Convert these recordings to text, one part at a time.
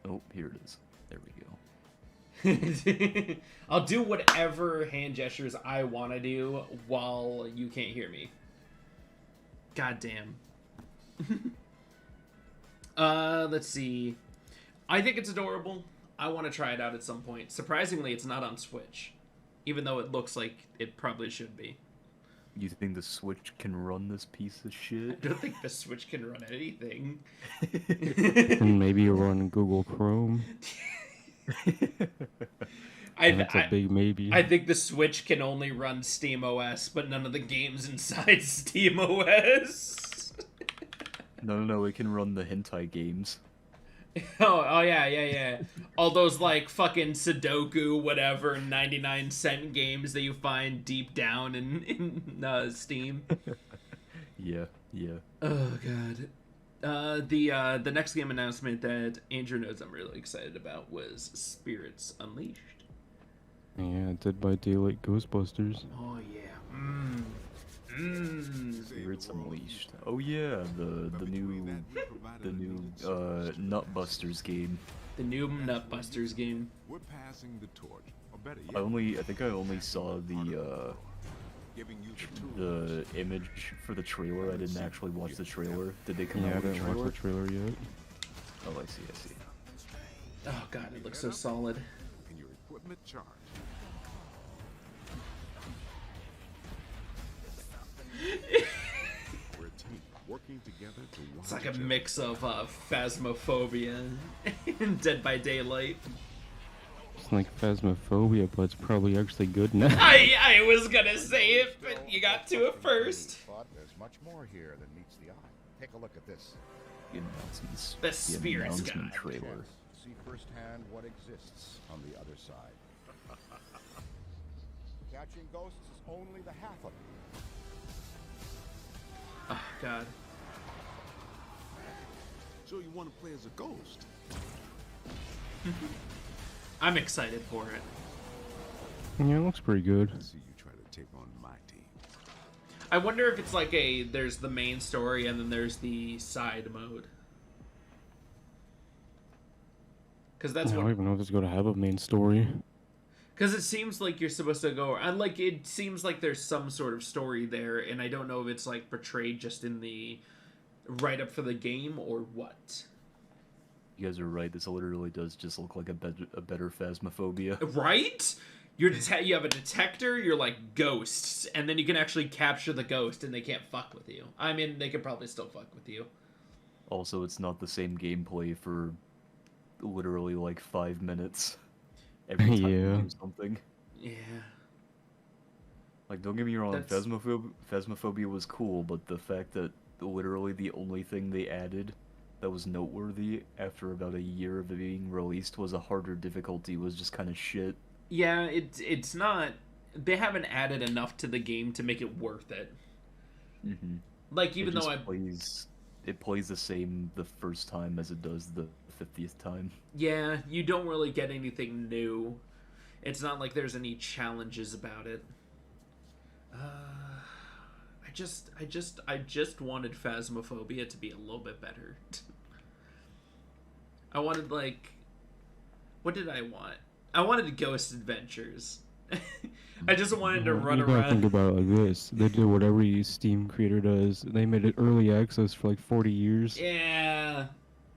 Oh, here it is. There we go. I'll do whatever hand gestures I want to do while you can't hear me. God damn. Let's see. I think it's adorable. I want to try it out at some point. Surprisingly, it's not on Switch, even though it looks like it probably should be. You think the Switch can run this piece of shit? I don't think the Switch can run anything. And maybe run Google Chrome. That's a big maybe. I think the Switch can only run SteamOS, but none of the games inside SteamOS. No, it can run the hentai games. Oh yeah. All those like fucking Sudoku, whatever, 99-cent games that you find deep down in Steam. Yeah. Oh god. The next game announcement that Andrew knows I'm really excited about was Spirits Unleashed. Yeah, Dead by Daylight Ghostbusters. Oh yeah. Spirits Unleashed. Oh yeah, the new Nutbusters game. The new Nutbusters game. We're passing the torch. Or better yet, I think I only saw the image for the trailer. I didn't actually watch the trailer. Did they come Yeah, I out with a didn't trailer? watch the trailer yet. Oh, I see. Oh god, it looks so solid. and your equipment charged. We're a team working together to It's like a mix of Phasmophobia and Dead by Daylight. It's like Phasmophobia, but it's probably actually good now. I was gonna say it, but you got to it first. But there's much more here than meets the eye. Take a look at this. The announcements. The Spirits announcement Guide. trailer. See firsthand what exists on the other side. Catching ghosts is only the half of it. Oh god. So you want to play as a ghost? I'm excited for it. Yeah, it looks pretty good. I see you try to take on my team. I wonder if it's like there's the main story and then there's the side mode. Because that's I what. don't even know if it's going to have a main story. Because it seems like you're supposed to go, and like it seems like there's some sort of story there, and I don't know if it's like portrayed just in the write-up for the game or what. You guys are right. This literally does just look like a better Phasmophobia. Right? You have a detector. You're like ghosts, and then you can actually capture the ghost, and they can't fuck with you. I mean, they could probably still fuck with you. Also, it's not the same gameplay for literally like 5 minutes. Every time you do something. Yeah. Like, don't get me wrong, Phasmophobia was cool, but the fact that literally the only thing they added that was noteworthy after about a year of it being released was a harder difficulty was just kind of shit. Yeah, it's not. They haven't added enough to the game to make it worth it. Mm-hmm. Like, even though it plays the same the first time as it does the 50th time. Yeah, you don't really get anything new. It's not like there's any challenges about it. I just wanted Phasmophobia to be a little bit better. I wanted, like, what did I want? I wanted Ghost Adventures. I just wanted to run you gotta around. think about it like this. They do what every Steam creator does. They made it early access for like 40 years. Yeah.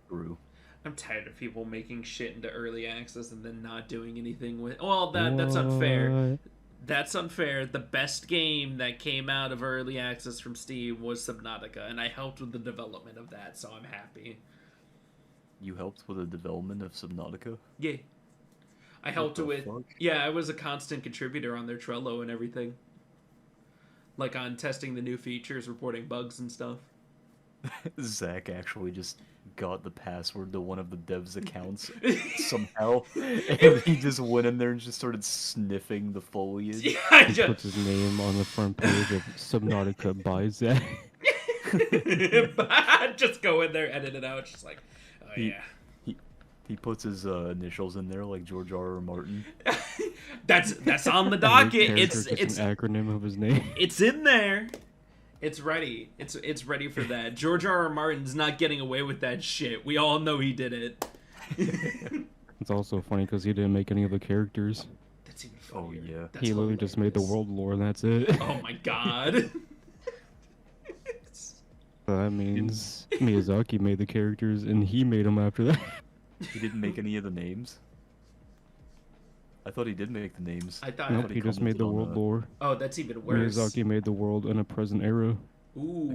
True. I'm tired of people making shit into early access and then not doing anything with. Well, that's unfair. That's unfair. The best game that came out of early access from Steam was Subnautica, and I helped with the development of that, so I'm happy. You helped with the development of Subnautica? Yeah. I helped with. Fuck? Yeah, I was a constant contributor on their Trello and everything. Like on testing the new features, reporting bugs and stuff. Zach actually just got the password to one of the devs' accounts somehow, and he just went in there and just started sniffing the foliage. Yeah, He puts his name on the front page of Subnautica by Zach. Just go in there, edit it out. Just like, oh yeah. He puts his initials in there like George R.R. Martin. That's on the docket. It's an acronym of his name. It's in there. It's ready. It's ready for that. George R.R. Martin's not getting away with that shit. We all know he did it. It's also funny because he didn't make any of the characters. That's even Oh, funnier. yeah. That's He literally just made the hilarious. world lore and that's it. Oh my god. So that means Miyazaki made the characters and he made them after that. He didn't make any of the names. I thought he did make the names. I thought. Nope, he just made the world lore. Oh, that's even worse. Miyazaki made the world in a present era. Ooh.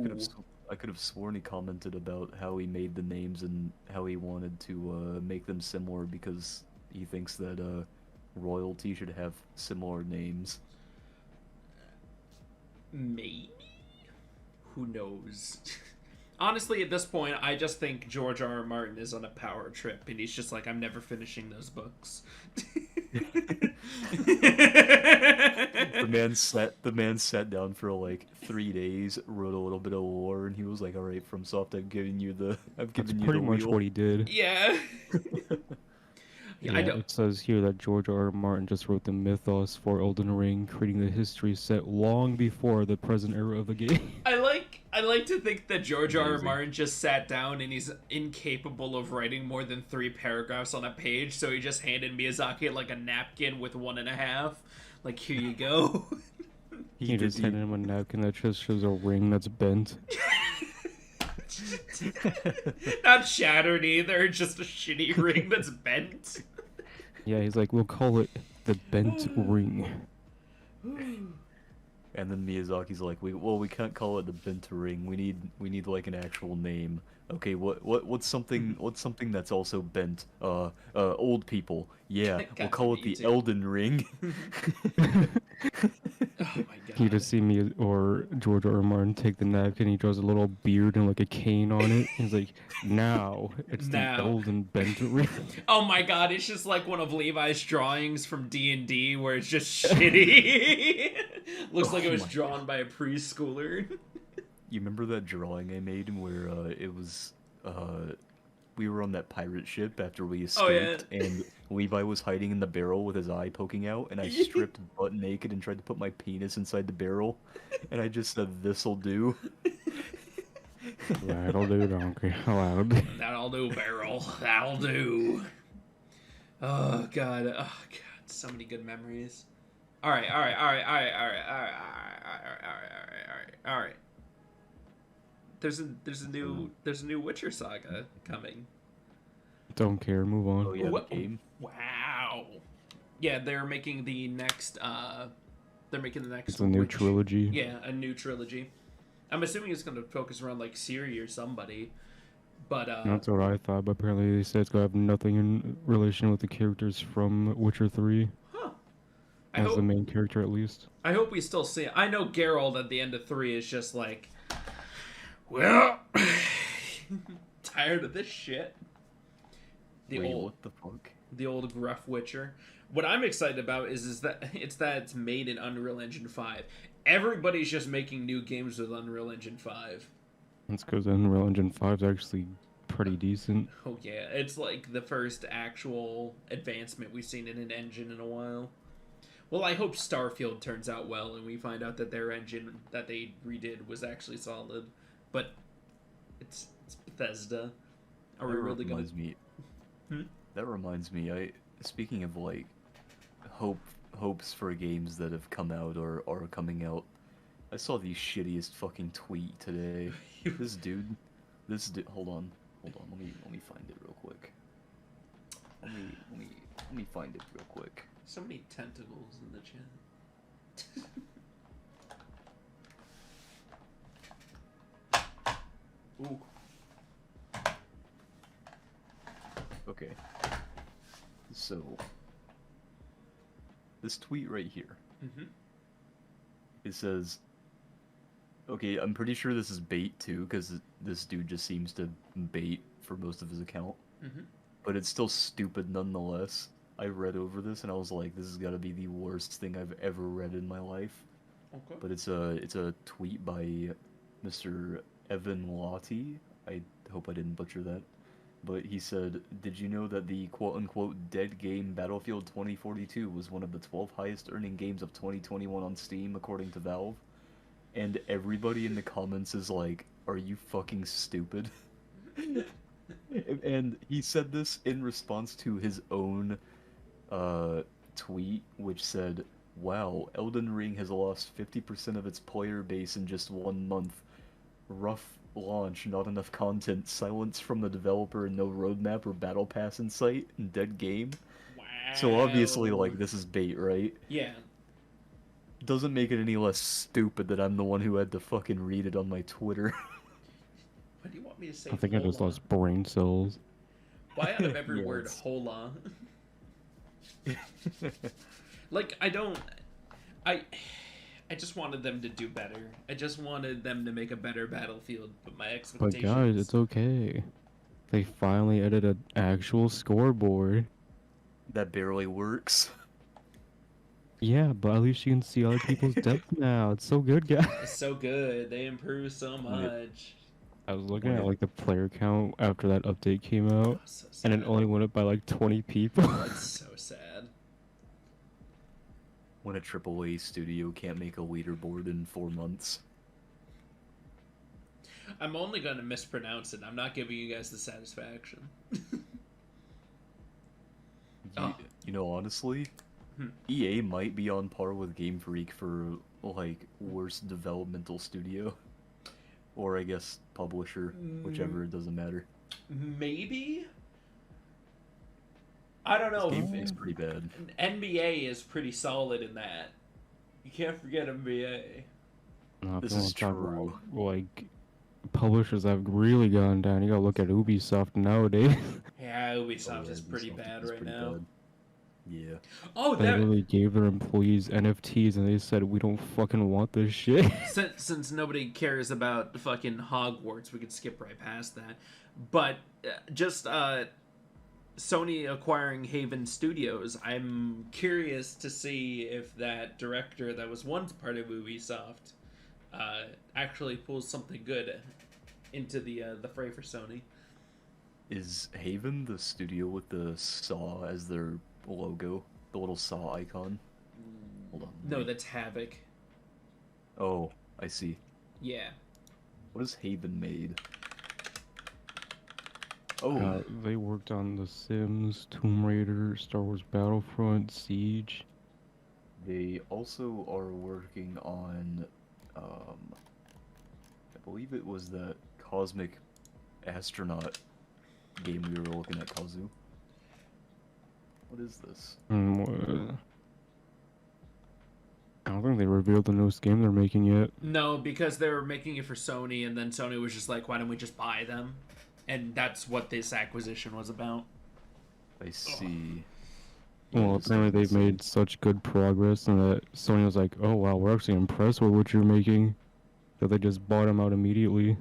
I could have sworn he commented about how he made the names and how he wanted to make them similar because he thinks that royalty should have similar names. Maybe? Who knows? Honestly, at this point, I just think George R. R. Martin is on a power trip, and he's just like, I'm never finishing those books. The man sat down for like 3 days, wrote a little bit of lore, and he was like, "All right, FromSoft, I've given you the That's pretty much wheel." what he did. Yeah. Yeah, I don't. it says here that George R. R. Martin just wrote the mythos for Elden Ring, creating the history set long before the present era of the game. I like to think that George R. R. Amazing. Martin just sat down and he's incapable of writing more than 3 paragraphs on a page, so he just handed Miyazaki like a napkin with 1.5. Like, here you go. He just handed him a napkin that just shows a ring that's bent. Not shattered either, just a shitty ring that's bent. Yeah, he's like, we'll call it the bent ring. And then Miyazaki's like, we can't call it the bent ring. We need like an actual name. Okay, what's something that's also bent? Old people. Yeah, we'll Got call to it be the too. Elden Ring. Oh my god. You just see me or George R. R. Martin take the napkin, he draws a little beard and like a cane on it. He's like, now it's Now. the Elden bent ring. Oh my god, it's just like one of Levi's drawings from D&D where it's just shitty. Looks like it was my drawn by a preschooler. You remember that drawing I made where it was we were on that pirate ship after we escaped, Oh, yeah. and Levi was hiding in the barrel with his eye poking out, and I stripped butt naked and tried to put my penis inside the barrel, and I just said, "This'll do." That'll do, donkey. Allowed. That'll do, barrel. That'll do. Oh god. Oh god. So many good memories. Alright. There's a new Witcher saga coming. Don't care, move on. Oh yeah, the What? game. Wow. Yeah, they're making the next It's a new trilogy. Yeah, a new trilogy. I'm assuming it's gonna focus around like Ciri or somebody. But That's what I thought, but apparently they said it's gonna have nothing in relation with the characters from Witcher 3. huh. As the main character, at least. I hope we still see it. I know Geralt at the end of 3 is just like, well, tired of this shit. Wait, what the fuck? The old gruff Witcher. What I'm excited about is that it's made in Unreal Engine 5. Everybody's just making new games with Unreal Engine 5. That's because Unreal Engine 5 is actually pretty decent. Oh yeah, it's like the first actual advancement we've seen in an engine in a while. Well, I hope Starfield turns out well and we find out that their engine that they redid was actually solid. But it's Bethesda. Are we really gonna? That reminds me. Speaking of like hopes for games that have come out or are coming out, I saw the shittiest fucking tweet today. This dude. Hold on. Let me find it real quick. Let me find it real quick. So many tentacles in the chat. Ooh. Okay. So, this tweet right here. Mm-hmm. It says, okay, I'm pretty sure this is bait too, because this dude just seems to bait for most of his account. Mm-hmm. But it's still stupid nonetheless. I read over this and I was like, this has got to be the worst thing I've ever read in my life. Okay. But it's a tweet by Mr. Evan Lottie. I hope I didn't butcher that. But he said, did you know that the quote-unquote dead game Battlefield 2042 was one of the 12 highest earning games of 2021 on Steam, according to Valve? And everybody in the comments is like, are you fucking stupid? And he said this in response to his own uh, tweet, which said, "Wow, Elden Ring has lost 50% of its player base in just 1 month. Rough launch, not enough content, silence from the developer, and no roadmap or battle pass in sight, and dead game." So obviously, Wow. like, this is bait, right? Yeah. Doesn't make it any less stupid that I'm the one who had to fucking read it on my Twitter. What do you want me to say? I think I just Hola? lost brain cells. Why out of every Yeah, word, it's- hola? Like, I don't. I. I just wanted them to do better. I just wanted them to make a better Battlefield, but my But expectations. guys, it's okay. They finally added an actual scoreboard. That barely works. Yeah, but at least you can see other people's depth now. It's so good, guys. It's so good. They improved so When it- much. I was looking When at it- like the player count after that update came Oh, out, so and sad. it only went up by like 20 people. It's so sad. When a AAA studio can't make a leaderboard in 4 months. I'm only going to mispronounce it. I'm not giving you guys the satisfaction. Oh. You know, honestly, Hmm. EA might be on par with Game Freak for, like, worst developmental studio. Or, I guess, publisher, whichever, it doesn't matter. Maybe? I don't know. Game Freak's pretty bad. NBA is pretty solid in that. You can't forget NBA. No, if This you is wanna talk about, true. like, publishers have really gone down. You gotta look at Ubisoft nowadays. Yeah, Oh, Ubisoft yeah, is pretty Ubisoft bad is right pretty now. bad. Yeah. Oh, They that literally gave their employees NFTs and they said, we don't fucking want this shit. since nobody cares about fucking Hogwarts, we could skip right past that. But just Sony acquiring Haven Studios, I'm curious to see if that director that was once part of Ubisoft actually pulls something good into the fray for Sony. Is Haven the studio with the saw as their logo? The little saw icon? Hold on. No, that's Havoc. Oh, I see. Yeah. What has Haven made? Oh, They worked on The Sims, Tomb Raider, Star Wars Battlefront, Siege. they also are working on, I believe it was the Cosmic Astronaut game we were looking at, Kazu. What is this? I don't think they revealed the newest game they're making yet. No, because they were making it for Sony, and then Sony was just like, "Why don't we just buy them?" And that's what this acquisition was about. I see. Well, apparently they've made such good progress, and that Sony was like, "Oh wow, we're actually impressed with what you're making," that they just bought them out immediately.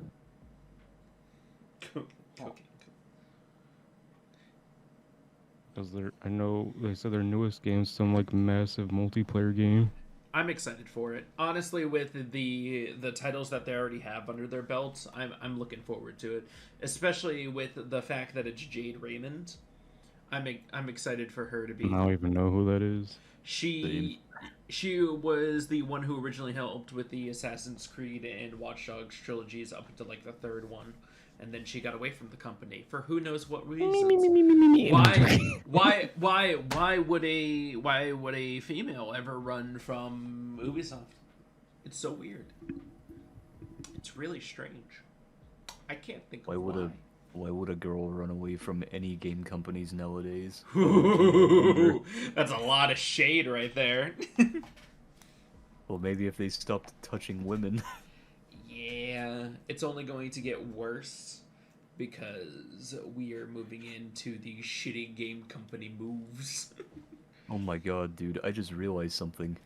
Because I know they said their newest game's some like massive multiplayer game. I'm excited for it. Honestly, with the titles that they already have under their belts, I'm looking forward to it. Especially with the fact that it's Jade Raymond. I'm excited for her to be. I don't even know who that is. She was the one who originally helped with the Assassin's Creed and Watch Dogs trilogies up until like the third one, and then she got away from the company for who knows what reasons. Why would a female ever run from Ubisoft? It's so weird. It's really strange. I can't think of Why would a girl run away from any game companies nowadays? Ooh, that's a lot of shade right there. Well, maybe if they stopped touching women. Yeah, it's only going to get worse because we are moving into the shitty game company moves. Oh my god, dude, I just realized something.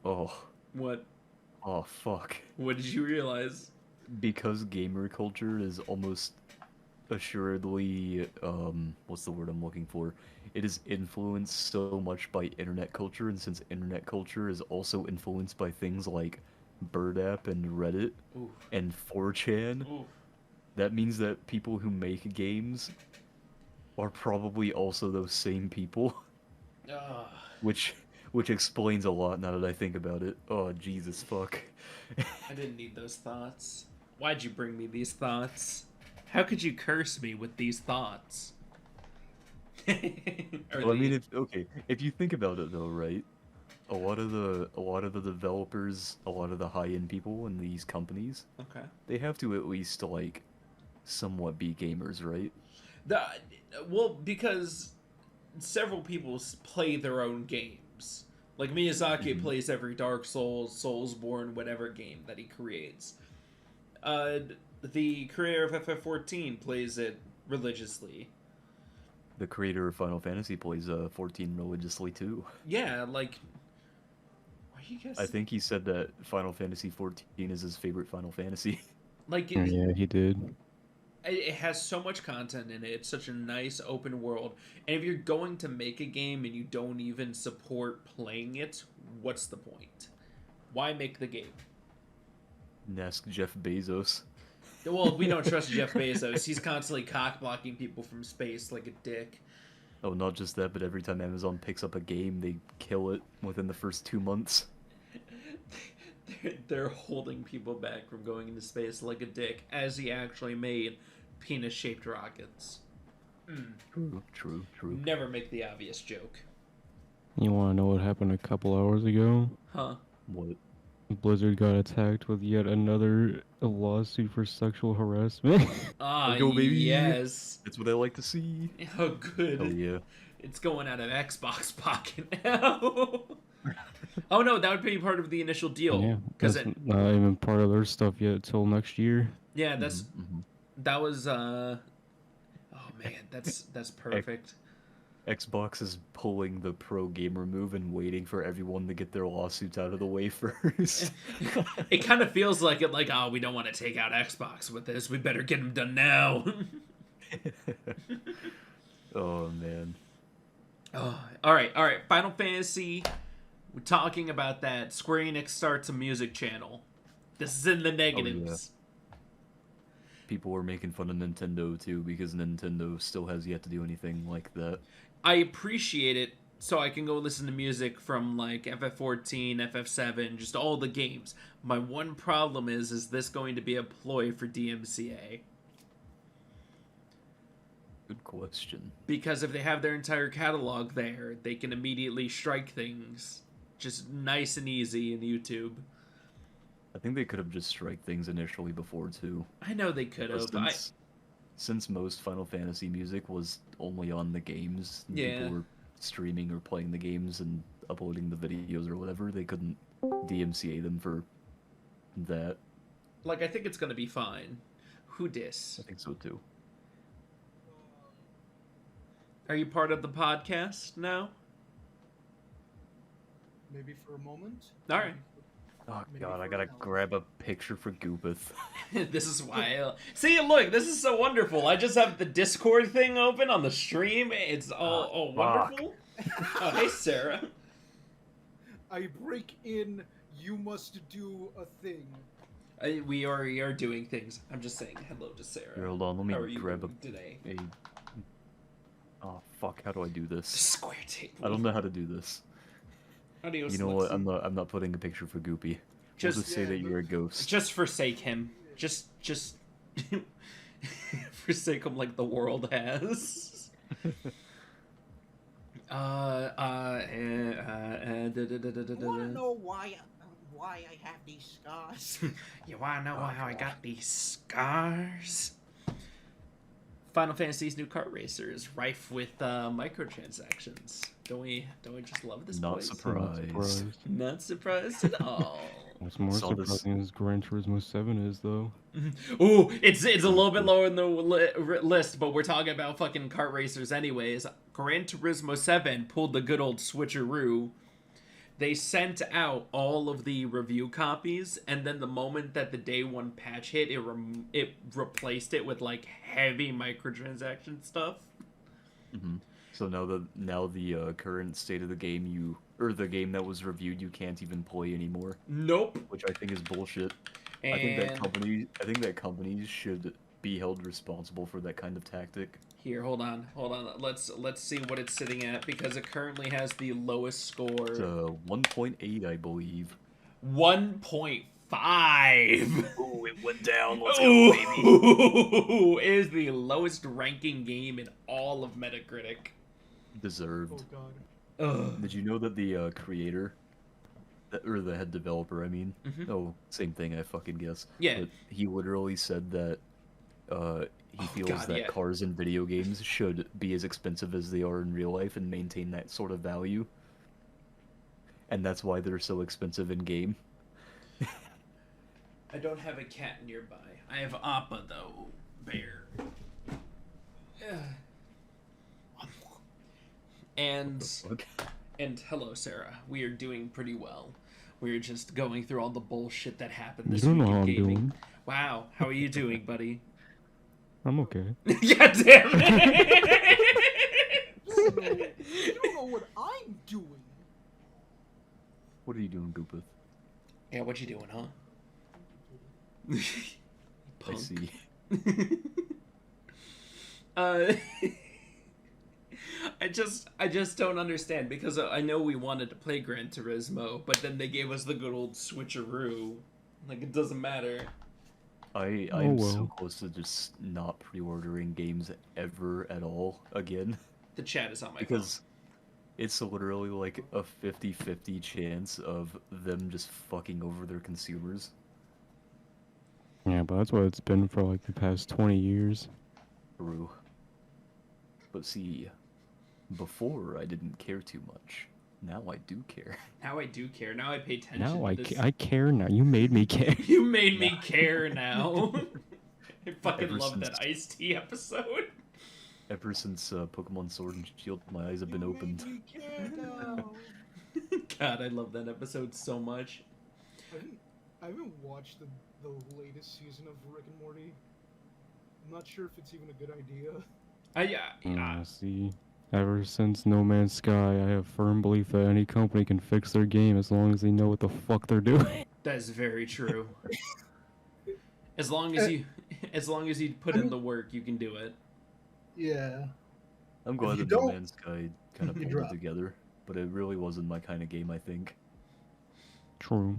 Oh, What? oh fuck. What did you realize? Because gamer culture is almost assuredly, what's the word I'm looking for? It is influenced so much by internet culture, and since internet culture is also influenced by things like Bird App and Reddit Ooh. and 4chan, Ooh. that means that people who make games are probably also those same people, Ugh. which explains a lot now that I think about it. Oh, Jesus fuck. I didn't need those thoughts. Why'd you bring me these thoughts? How could you curse me with these thoughts? Well, I mean, if you think about it though, right? A lot of the developers, a lot of the high-end people in these companies, Okay. they have to at least like somewhat be gamers, right? The, well, because several people play their own games. Like Miyazaki plays every Dark Souls, Soulsborne, whatever game that he creates. The creator of FF14 plays it religiously. The creator of Final Fantasy plays 14 religiously too. Yeah, like. Why you guys? I think he said that Final Fantasy 14 is his favorite Final Fantasy. Like Yeah, he did. it has so much content in it. It's such a nice open world. And if you're going to make a game and you don't even support playing it, what's the point? Why make the game? Ask Jeff Bezos. Well, we don't trust Jeff Bezos. He's constantly cock blocking people from space like a dick. Oh, not just that, but every time Amazon picks up a game, they kill it within the first 2 months. They're holding people back from going into space like a dick, as he actually made penis-shaped rockets. True. Never make the obvious joke. You want to know what happened a couple hours ago? Huh. What? Blizzard got attacked with yet another lawsuit for sexual harassment. Ah, Let's go, baby. yes. That's what I like to see. Oh, good. Oh yeah. It's going out of Xbox pocket now. Oh no, that would be part of the initial deal. Yeah, Because that's not even part of their stuff yet till next year. yeah, that's Mhm. that was oh man, that's perfect. Xbox is pulling the pro gamer move and waiting for everyone to get their lawsuits out of the way first. It kind of feels like it, like, oh, we don't want to take out Xbox with this. We better get them done now. Oh man. Oh, all right. Final Fantasy. We're talking about that. Square Enix starts a music channel. This is in the negatives. People were making fun of Nintendo too because Nintendo still has yet to do anything like that. I appreciate it, so I can go listen to music from like FF14, FF7, just all the games. My one problem is this going to be a ploy for DMCA? Good question. Because if they have their entire catalog there, they can immediately strike things just nice and easy in YouTube. I think they could have just strike things initially before too. I know they could have. Since most Final Fantasy music was only on the games, and Yeah. people were streaming or playing the games and uploading the videos or whatever, they couldn't DMCA them for that. I think it's going to be fine. Who dis? I think so too. Are you part of the podcast now? Maybe for a moment. All right. Oh Maybe god, I for gotta now. grab a picture for Goopeth. This is why. See, look, this is so wonderful. I just have the Discord thing open on the stream. It's all wonderful. Oh, hey, Sarah. I break in. You must do a thing. We already are doing things. I'm just saying hello to Sarah. Here, hold on, let How are me you grab doing today? Oh fuck, how do I do this? Square table. I don't know how to do this. Adios, You know what? Lexi. I'm not putting a picture for Goopy. Just- Just say Yeah, that you're a ghost. Just forsake him. Just forsake him like the world has. You wanna know why I have these scars? You wanna know how I got these scars? Final Fantasy's new kart racer is rife with microtransactions. Don't we just love this Not place? surprised. Not surprised at all. What's more Saw this- surprising is Gran Turismo 7 is, though. Ooh, it's a little bit lower in the list, but we're talking about fucking kart racers anyways. Gran Turismo 7 pulled the good old switcheroo. They sent out all of the review copies, and then the moment that the day one patch hit, it replaced it with like heavy microtransaction stuff. Hmm. So now the current state of the game, the game that was reviewed, you can't even play anymore, Nope. which I think is bullshit. And I think that companies should be held responsible for that kind of tactic. here, hold on. Let's see what it's sitting at because it currently has the lowest score. It's 1.8, I believe. 1.5. 5. Oh, it went down. Let's Ooh, go, baby. it is the lowest ranking game in all of Metacritic. Deserved. Oh god. Ugh. Did you know that the creator, or the head developer, I mean, Mhm. oh, same thing, I fucking guess. Yeah. But he literally said that he feels God, that yeah. cars in video games should be as expensive as they are in real life and maintain that sort of value. And that's why they're so expensive in game. I don't have a cat nearby. I have Appa though, bear. And Fuck. and hello, Sarah. We are doing pretty well. We're just going through all the bullshit that happened You this don't week know in how I'm gaming. doing. Wow, how are you doing, buddy? I'm okay. God damn it! You don't know what I'm doing. What are you doing, Goopeth? Yeah, what you doing, huh? I see. uh, I just don't understand because I know we wanted to play Gran Turismo, but then they gave us the good old switcheroo. Like it doesn't matter. I'm so well. close to just not pre-ordering games ever at all again. The chat is on my Because it's literally like a 50-50 chance of them just fucking over their consumers. Yeah, but that's what it's been for like the past 20 years. True. But see, before I didn't care too much. Now I do care. Now I do care. Now I pay attention. Now to I, this. I care now. You made me care. You made me care now. I fucking Ever love since- that Iced Tea episode. Ever since Pokemon Sword and Shield, my eyes have been You opened. made me care now. God, I love that episode so much. I haven't watched the latest season of Rick and Morty. I'm not sure if it's even a good idea. Yeah. See, ever since No Man's Sky, I have firm belief that any company can fix their game as long as they know what the fuck they're doing. That is very true. As long as you put in the work, you can do it. Yeah. I'm glad you that No don't, Man's Sky kind of you pulled drop. it together, but it really wasn't my kind of game, I think. True.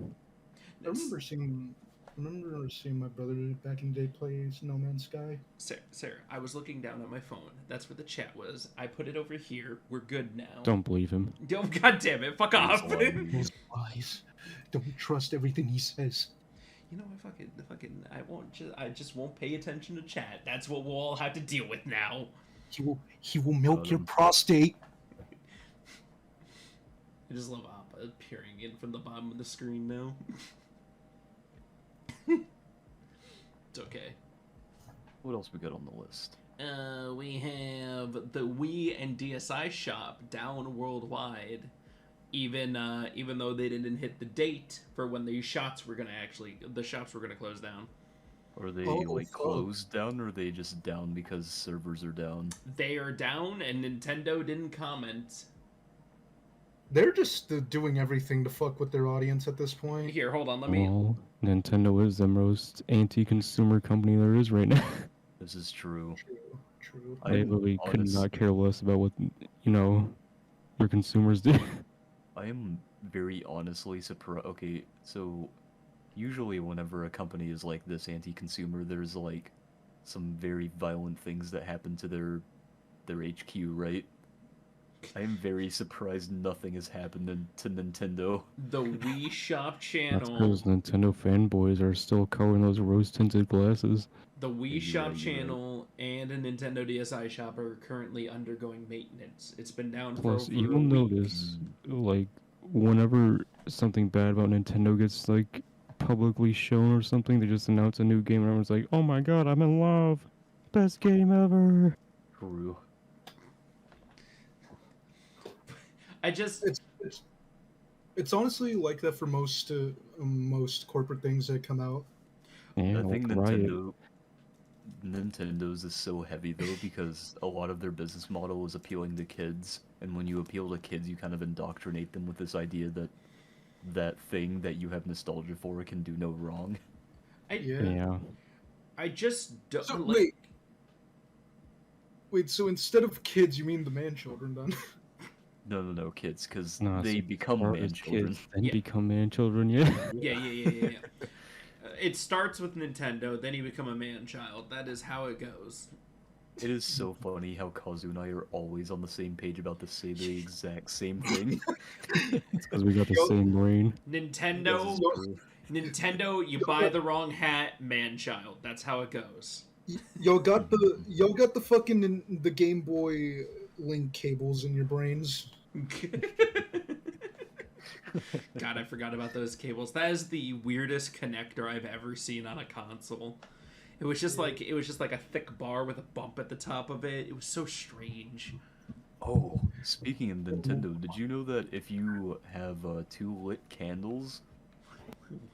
I remember seeing my brother back in the day play No Man's Sky. Sarah, I was looking down at my phone. That's where the chat was. I put it over here. We're good now. Don't believe him. Oh, God damn it! Fuck off. He's lying. Those lies. Don't trust everything he says. You know, I just won't pay attention to chat. That's what we'll all have to deal with now. He will milk Got your him. prostate. I just love Appa appearing in from the bottom of the screen now. It's okay. What else we got on the list? We have the Wii and DSi shop down worldwide, even though they didn't hit the date for when the shops were gonna close down. Are they Oh, like fuck. closed down, or are they just down because servers are down? They are down, and Nintendo didn't comment. They're just doing everything to fuck with their audience at this point. Here, hold on, let me. Well, Nintendo is the most anti-consumer company there is right now. This is true. True. They I'm really could honest- not care less about what, your consumers do. I am very honestly surprised. Okay, so usually whenever a company is like this anti-consumer, there's like some very violent things that happen to their HQ, right? I am very surprised nothing has happened to Nintendo. The Wii Shop That's channel. because Nintendo fanboys are still covering those rose-tinted glasses. The Wii You're Shop right, you're right. channel and a Nintendo DSi shop are currently undergoing maintenance. It's been down for Plus, over you a will week. notice, like, whenever something bad about Nintendo gets, like, publicly shown or something, they just announce a new game and everyone's like, oh my god, I'm in love! Best game ever! True. I just It's honestly like that for most corporate things that come out. Yeah, I think like Riot. Nintendo's is so heavy though because a lot of their business model is appealing to kids, and when you appeal to kids, you kind of indoctrinate them with this idea that that thing that you have nostalgia for can do no wrong. Yeah. I just don't So like. wait. So instead of kids, you mean the man children then? No, kids, because Nah, they so become start man as children. kids, then Yeah. become man children, yeah. Yeah. It starts with Nintendo, then you become a man-child. That is how it goes. It is so funny how Kazu and I are always on the same page about the exact same thing. It's because we got the Yo- same brain. Nintendo, Yo- True. Nintendo, you buy the wrong hat, man-child. That's how it goes. Y'all got the fucking the Game Boy link cables in your brains. God, I forgot about those cables. That is the weirdest connector I've ever seen on a console. It was just like a thick bar with a bump at the top of it. It was so strange. Oh, speaking of Nintendo, did you know that if you have two lit candles,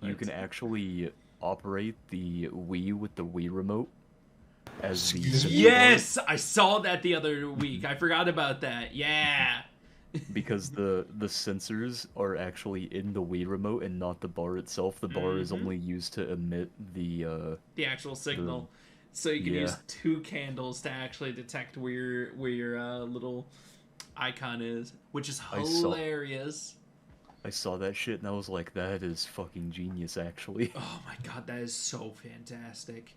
you What? can actually operate the Wii with the Wii remote as the Excuse center me? Yes, I saw that the other week. I forgot about that. Yeah. bar, because the sensors are actually in the Wii remote and not the bar itself. The bar is Mhm. only used to emit the The actual signal. So you can yeah. use two candles to actually detect where your little icon is, which is I saw- hilarious. I saw that shit and I was like, that is fucking genius, actually. Oh my god, that is so fantastic.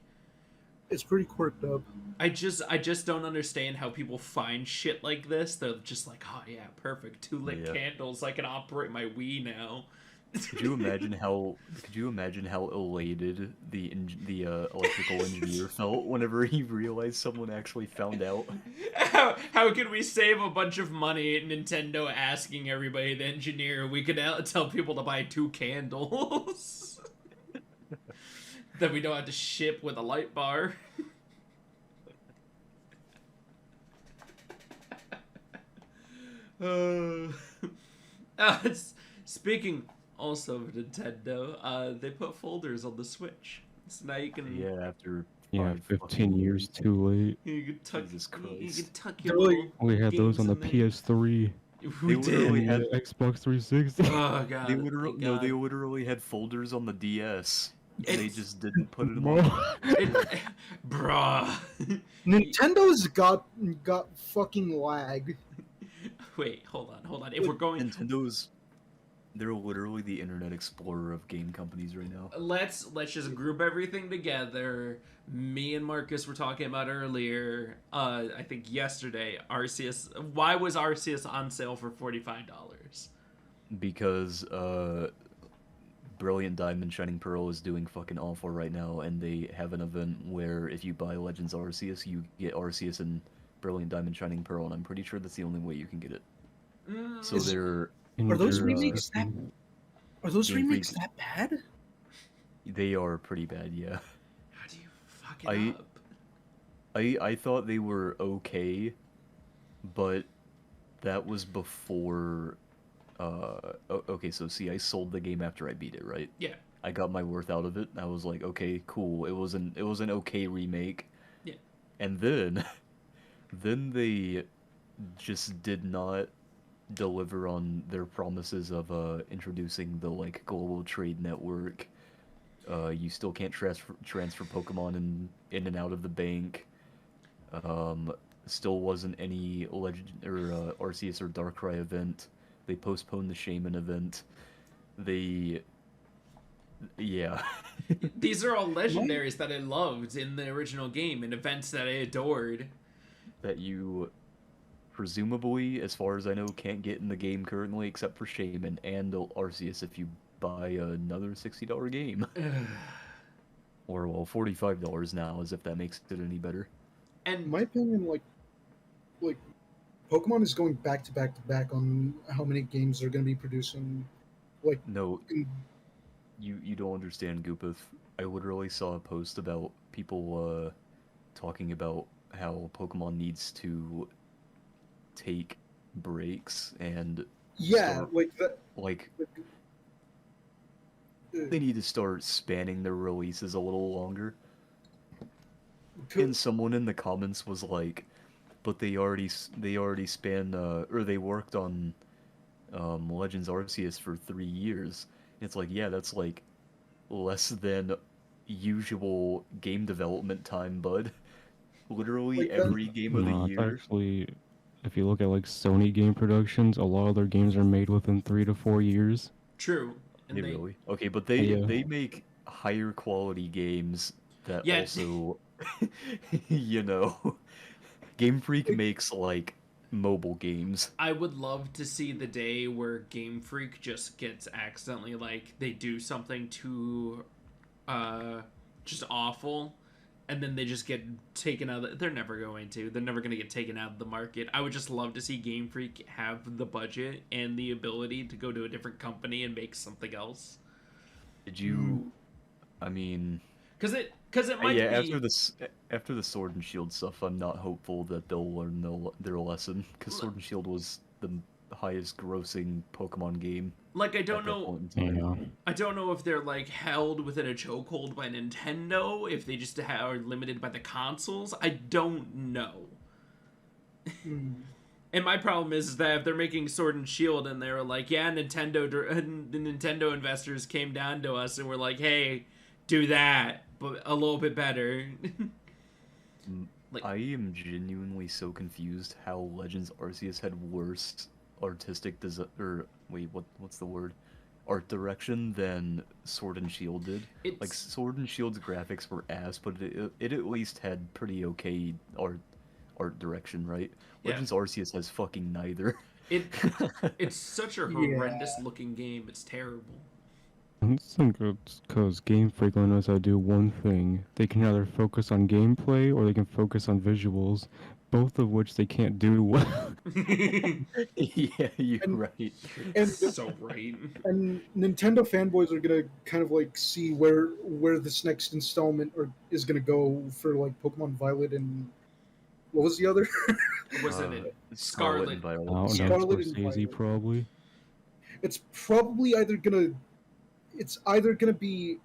It's pretty quirked up. I just don't understand how people find shit like this. They're just like, oh yeah, perfect. Two lit Yeah. candles. I can operate my Wii now. Could you imagine how elated the electrical engineer felt whenever he realized someone actually found out? How can we save a bunch of money? Nintendo asking everybody, the engineer, we could tell people to buy two candles. Then we don't have to ship with a light bar. Speaking also of Nintendo, they put folders on the Switch, so now you can Yeah, after Yeah, 5 15 fucking years too late. you can tuck Jesus you Christ. can tuck your They're like- little We had those games on the in there. PS3 We They literally did. had- and the Xbox 360. Oh god. They literally thank no, God. they literally had folders on the DS. They It's- just didn't put them Bro. on. It, bruh. Nintendo's got fucking lag. Wait, hold on. If we're going, They're literally the Internet Explorer of game companies right now. let's just group everything together. Me and Marcus were talking about earlier. I think yesterday. Arceus. Why was Arceus on sale for $45? Because Brilliant Diamond Shining Pearl is doing fucking awful right now, and they have an event where if you buy Legends Arceus, you get Arceus and Brilliant Diamond Shining Pearl, and I'm pretty sure that's the only way you can get it. So Is- they're Are those Inter- remakes that? Are those Game remakes Freak- that bad? they are pretty bad, yeah. How do you fuck it I- up? I thought they were okay, but that was before. Okay, so see, I sold the game after I beat it, right? Yeah. I got my worth out of it. I was like, okay, cool. It was an okay remake. Yeah. And then, then they just did not deliver on their promises of introducing the like global trade network. You still can't transfer Pokemon in and out of the bank. Still wasn't any Legend or Arceus or Darkrai event. They postponed the Shaman event. Yeah. These are all legendaries that I loved in the original game and events that I adored. That you, presumably, as far as I know, can't get in the game currently except for Shaman and Arceus if you buy another $60 game. Or, well, $45 now, as if that makes it any better. In And my opinion, like Pokemon is going back to back to back on how many games they're going to be producing. Like, No, in- you don't understand, Goopith. I literally saw a post about people talking about how Pokemon needs to take breaks and yeah, start, like that. like they need to start spanning their releases a little longer. And someone in the comments was like, but they already span or they worked on Legends Arceus for 3 years. It's like, yeah, that's like less than usual game development time, bud. Literally Like, every game of No, the it's year. actually, if you look at like Sony game productions, a lot of their games are made within 3 to 4 years. true. And They they, really? Okay, but they Yeah. they make higher quality games that Yeah. also, you know, Game Freak Like, makes like mobile games. I would love to see the day where Game Freak just gets accidentally like they do something too just awful, and then they just get taken out of they're never going to. They're never going to get taken out of the market. I would just love to see Game Freak have the budget and the ability to go to a different company and make something else. Did you? I mean, Cuz it might yeah. be After the Sword and Shield stuff, I'm not hopeful that they'll learn their lesson. Because Sword and Shield was the highest grossing Pokemon game like I at don't that know point in time. Yeah. I don't know if they're like held within a chokehold by Nintendo, if they just are limited by the consoles. I don't know. mm, And my problem is that if they're making Sword and Shield and they were like, yeah, the Nintendo investors came down to us and were like, hey, do that, but a little bit better. Like- I am genuinely so confused how Legends Arceus had worse artistic design, or wait, what's the word? Art direction than Sword and Shield did. Like It's Sword and Shield's graphics were ass, but it at least had pretty okay art direction, right? Yeah. Legends Arceus has fucking neither. it it's such a Yeah. horrendous looking game. It's terrible. I think it's because Game Freak only knows how to do one thing. They can either focus on gameplay or they can focus on visuals, both of which they can't do well. Yeah, you're And- right. and So right. and Nintendo fanboys are gonna kind of like see where this next installment is gonna go for like Pokemon Violet and what was the other? Wasn't it Scarlet Scarlet? and Violet. I don't know, Scarlet and Scorsese Violet. probably. It's probably it's either gonna be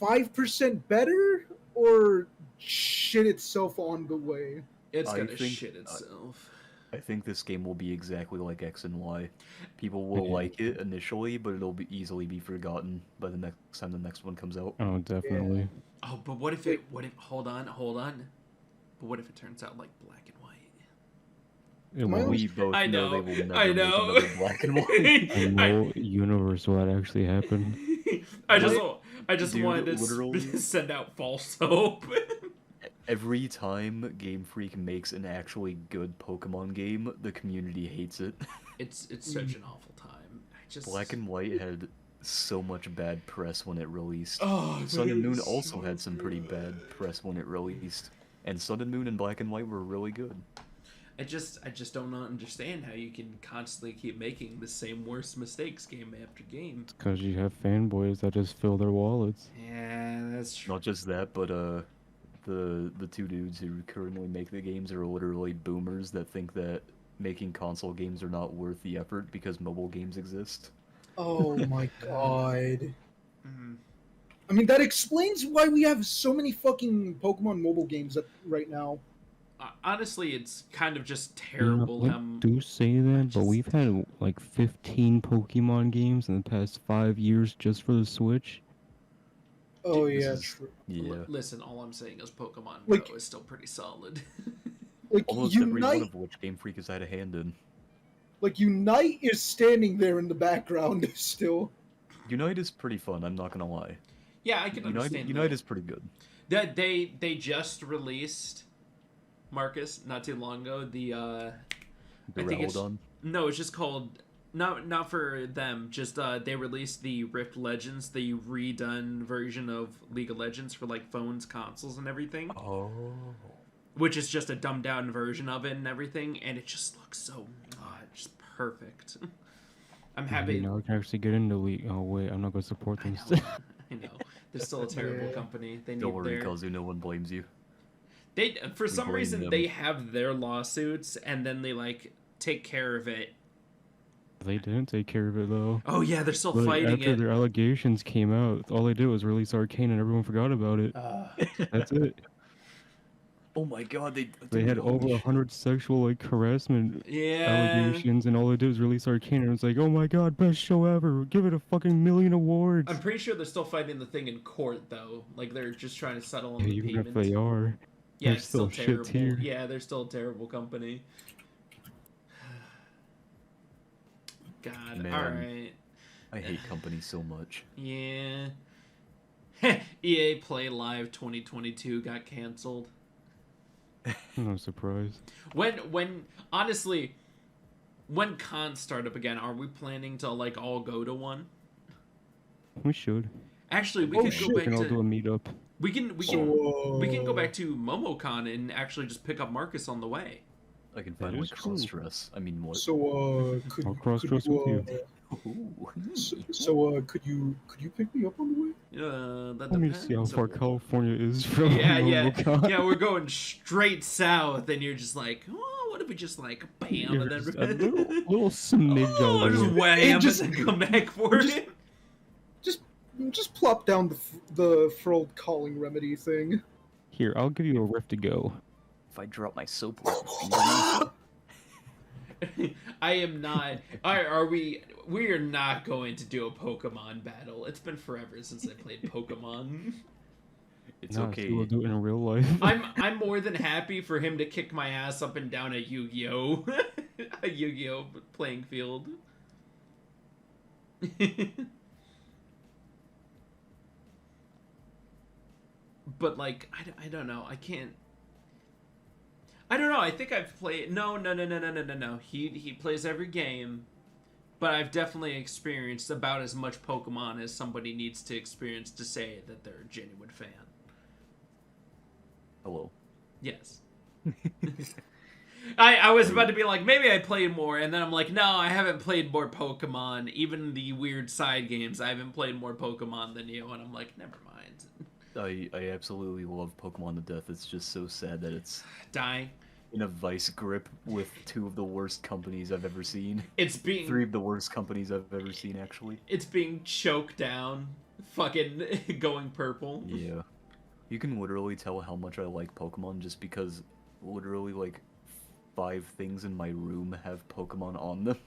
5% better or shit itself on the way. It's I gonna think- shit itself. I think this game will be exactly like X and Y. People will Yeah. like it initially, but it'll easily be forgotten by the next time the next one comes out. Oh, definitely. Oh, but what if it? What if? Hold on. But what if it turns out like black and white? It My won't. We both I know, know. they will never I make know. another black and white. In no universe will that actually happen. I just Dude, wanted to literally- send out false hope. Every time Game Freak makes an actually good Pokemon game, the community hates it. it's such an awful time. I just Black and White had so much bad press when it released. oh, Sun and it Moon was also so had some pretty good. bad press when it released. And Sun and Moon and Black and White were really good. I just don't understand how you can constantly keep making the same worst mistakes game after game. Because you have fanboys that just fill their wallets. Yeah, that's true. Not just that, but the two dudes who currently make the games are literally boomers that think that making console games are not worth the effort because mobile games exist. Oh my god. Mhm. I mean, that explains why we have so many fucking Pokemon mobile games right now. Honestly, it's kind of just Yeah, terrible. like, do say that, but we've had like 15 Pokemon games in the past 5 years just for the Switch. Oh This yeah, is- true. Yeah. Listen, all I'm saying is Pokemon Like- Go is still pretty solid. Like Almost every one Unite, of which Game Freak has had a hand in. Unite is standing there in the background still. Unite is pretty fun, I'm not gonna lie. Yeah, I can understand Unite that. is pretty good. That they just released Marcus not too long ago. The I think it's Duraludon. no, it's just called not for them. Just they released the Rift Legends, the redone version of League of Legends for like phones, consoles, and everything. Oh. Which is just a dumbed down version of it and everything, and it just looks so just perfect. I'm happy. Now I can actually get into League. Oh wait, I'm not gonna support I them. know. still. I know. They're still a terrible Yeah. company. They need Don't worry, their Kazu, no one blames you. they for some blame reason them. they have their lawsuits and then they like take care of it. They didn't take care of it though. Oh yeah, they're still Like, fighting after it. their allegations came out, all they did was release Arcane and everyone forgot about it. That's it. Oh my god, They dude, had holy over shit. 100 sexual like harassment Yeah. allegations, and all they did was release Arcane, and it's like, oh my god, best show ever! Give it a fucking million awards. I'm pretty sure they're still fighting the thing in court though. Like they're just trying to settle on Yeah, the even payment. if they are, Yeah, they're it's still still terrible. shit tier. Yeah, they're still a terrible company. God. Man. All right. I hate companies so much. Yeah. EA Play Live 2022 got canceled. No surprise. When honestly, when cons start up again, are we planning to like all go to one? We should. Actually, we Oh, could shit. go We back can all do a to meetup. we can go back to MomoCon and actually just pick up Marcus on the way. I can That finally is true. cross dress. I mean, what? So I'll cross-dress with you. Could you pick me up on the way? That Let me depends. see how far California is from Yeah. MomoCon. Yeah, we're going straight south, and you're just like, oh, what if we just like bam, You're and then just a little smidge oh, over just it. wham, just- and then come back for just- it. Just plop down the furled calling remedy thing. Here, I'll give you a rift to go. If I drop my soap, will I am not. Are we? We are not going to do a Pokemon battle. It's been forever since I played Pokemon. it's Nah, okay. see, we'll do it in real life. I'm more than happy for him to kick my ass up and down a Yu-Gi-Oh, a Yu-Gi-Oh playing field. But like, I don't know. I can't. I don't know. I think I've played. No. He plays every game, but I've definitely experienced about as much Pokemon as somebody needs to experience to say that they're a genuine fan. Hello. Yes. I was about to be like, maybe I played more, and then I'm like, no, I haven't played more Pokemon. Even the weird side games, I haven't played more Pokemon than you, and I'm like, never mind. I absolutely love Pokemon to death. It's just so sad that it's Die. in a vice grip with two of the worst companies I've ever seen. It's being Three of the worst companies I've ever seen, actually. It's being choked down, fucking going purple. Yeah. You can literally tell how much I like Pokemon just because literally, like, 5 things in my room have Pokemon on them.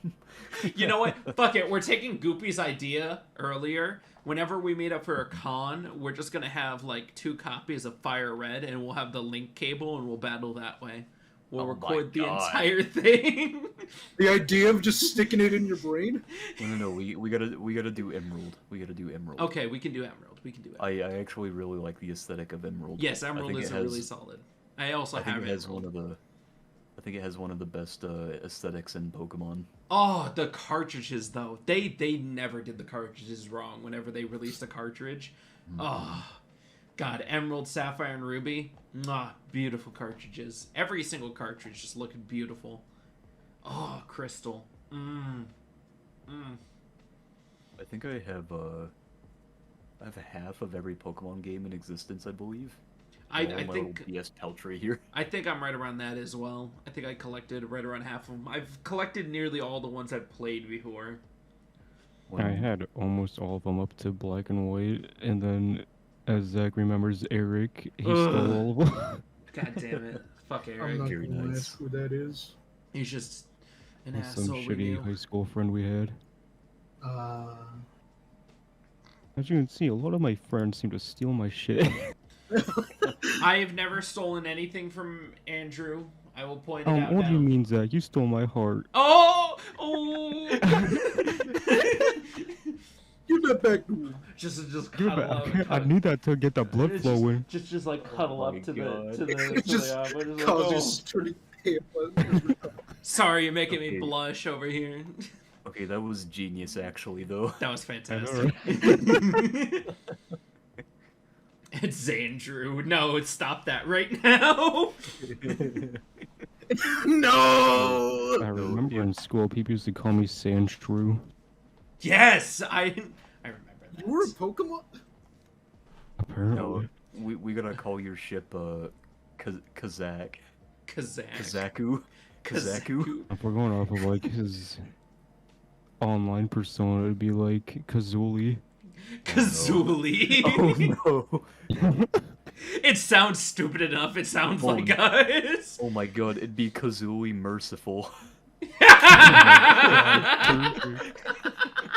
You know what? Fuck it. We're taking Goopy's idea earlier. Whenever we meet up for a con, we're just gonna have, like, 2 copies of Fire Red, and we'll have the link cable, and we'll battle that way. We'll Oh my record the God. entire thing. The idea of just sticking it in your brain. No, we gotta do Emerald. We gotta do Emerald. Okay, we can do Emerald. We can do Emerald. I actually really like the aesthetic of Emerald. Yes, I Emerald think is it has- really solid. I also I think have it has Emerald. I think it has one of the best aesthetics in Pokemon. Oh, the cartridges though. They never did the cartridges wrong whenever they released a cartridge. Oh, God, Emerald, Sapphire, and Ruby. Ah, beautiful cartridges. Every single cartridge just looked beautiful. Oh, Crystal. I think I have half of every Pokemon game in existence, I believe. I My think little BS Peltry here. I think I'm right around that as well. I think I collected right around half of them. I've collected nearly all the ones I've played before. I had almost all of them up to Black and White, and then, as Zach remembers, Eric, he stole all of them. God damn it. Fuck I'm Eric. not Very gonna nice. ask who that is. He's just an That's some asshole we shitty knew. high school friend we had. Uh, As you can see, a lot of my friends seem to steal my shit. I have never stolen anything from Andrew. I will point it out What now. do you mean, Zach? You stole my heart. Oh! give that back to me. just Give cuddle it up. back. I need that to get the blood It's flowing. Just like cuddle my up to God. the Just we're just like, causes oh, turning pale. sorry, you're making me Okay. blush over here. Okay, that was genius, actually, though. That was I know, fantastic. It's Xandrew. No, stop that right now. No. I remember in school, people used to call me Sandshrew. Yes, I remember that. You were a Pokemon. Apparently. No, we gotta call your ship, Kazak. Kazaku? Kazaku? If we're going off of like his online persona, it'd be like Kazuli. Kazuli. Oh no. It sounds stupid enough. It sounds Oh, like us. Oh my god, it'd be Kazooie Merciful.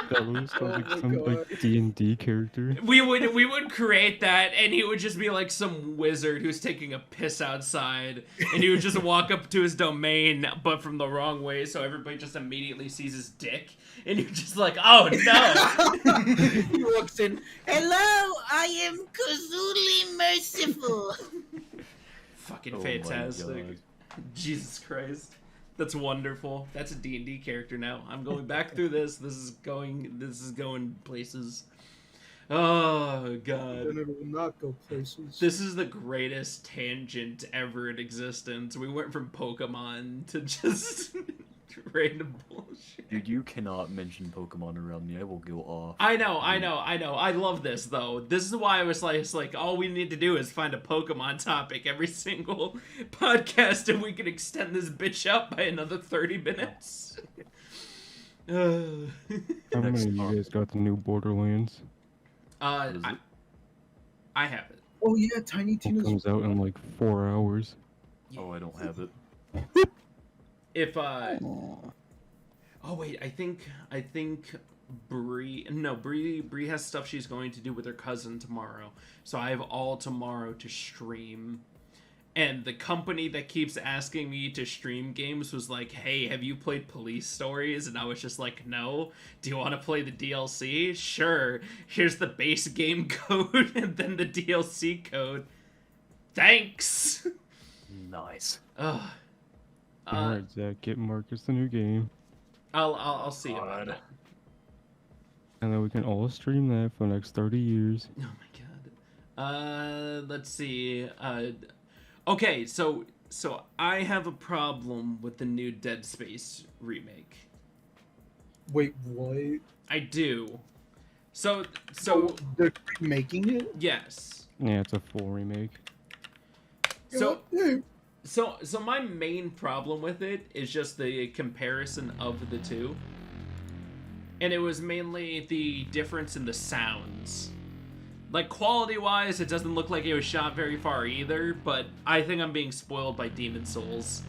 That literally sounds Oh like my some God. like D&D character. We would create that, and he would just be like some wizard who's taking a piss outside, and he would just walk up to his domain, but from the wrong way, so everybody just immediately sees his dick, and you're just like, oh no! He walks in. Hello, I am Kazuli Merciful. Fucking Oh my fantastic. God. Jesus Christ. That's wonderful. That's a D&D character now. I'm going back through this. This is going places. Oh Then god. it will not go places. This is the greatest tangent ever in existence. We went from Pokemon to just random bullshit. Dude, you cannot mention Pokemon around me. I will go off. I know. I love this though. This is why I was like, it's like all we need to do is find a Pokemon topic every single podcast, and we can extend this bitch out by another 30 minutes. How many of you guys got the new Borderlands? What is it? I have it. Oh yeah, Tiny It Tina's. comes out in like 4 hours. Oh, I don't have it. If oh wait, I think Bree has stuff she's going to do with her cousin tomorrow. So I have all tomorrow to stream. And the company that keeps asking me to stream games was like, "Hey, have you played Police Stories?" And I was just like, "No." "Do you want to play the DLC?" "Sure. Here's the base game code and then the DLC code." Thanks. Nice. Ugh. Alright, Zach, get Marcus the new game. I'll see about God. it. And then we can all stream that for the next 30 years. Oh my god. Let's see. Okay, so I have a problem with the new Dead Space remake. Wait, what? I do. So They're remaking it. yes. Yeah, it's a full remake. So Yeah. so my main problem with it is just the comparison of the two. And it was mainly the difference in the sounds. Like, quality-wise, it doesn't look like it was shot very far either, but I think I'm being spoiled by Demon Souls.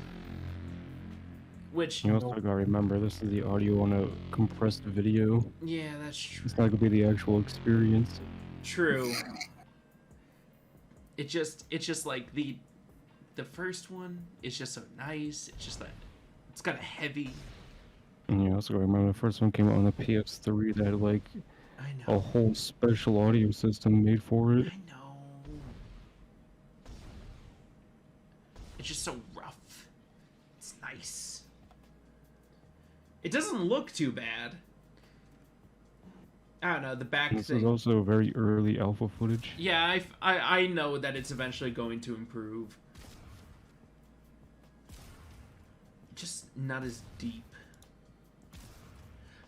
Which, You also gotta remember, this is the audio on a compressed video. yeah, that's true. It's not gonna be the actual experience. True. It's just like the first one is just so nice. It's just that it's got a heavy. And you also gotta remember, the first one came out on the PS3 that had like I a know. whole special audio system made for it. I know. It's just so rough. It's nice. It doesn't look too bad. I don't know, the back This is thing. also very early alpha footage. Yeah, I know that it's eventually going to improve. Just not as deep.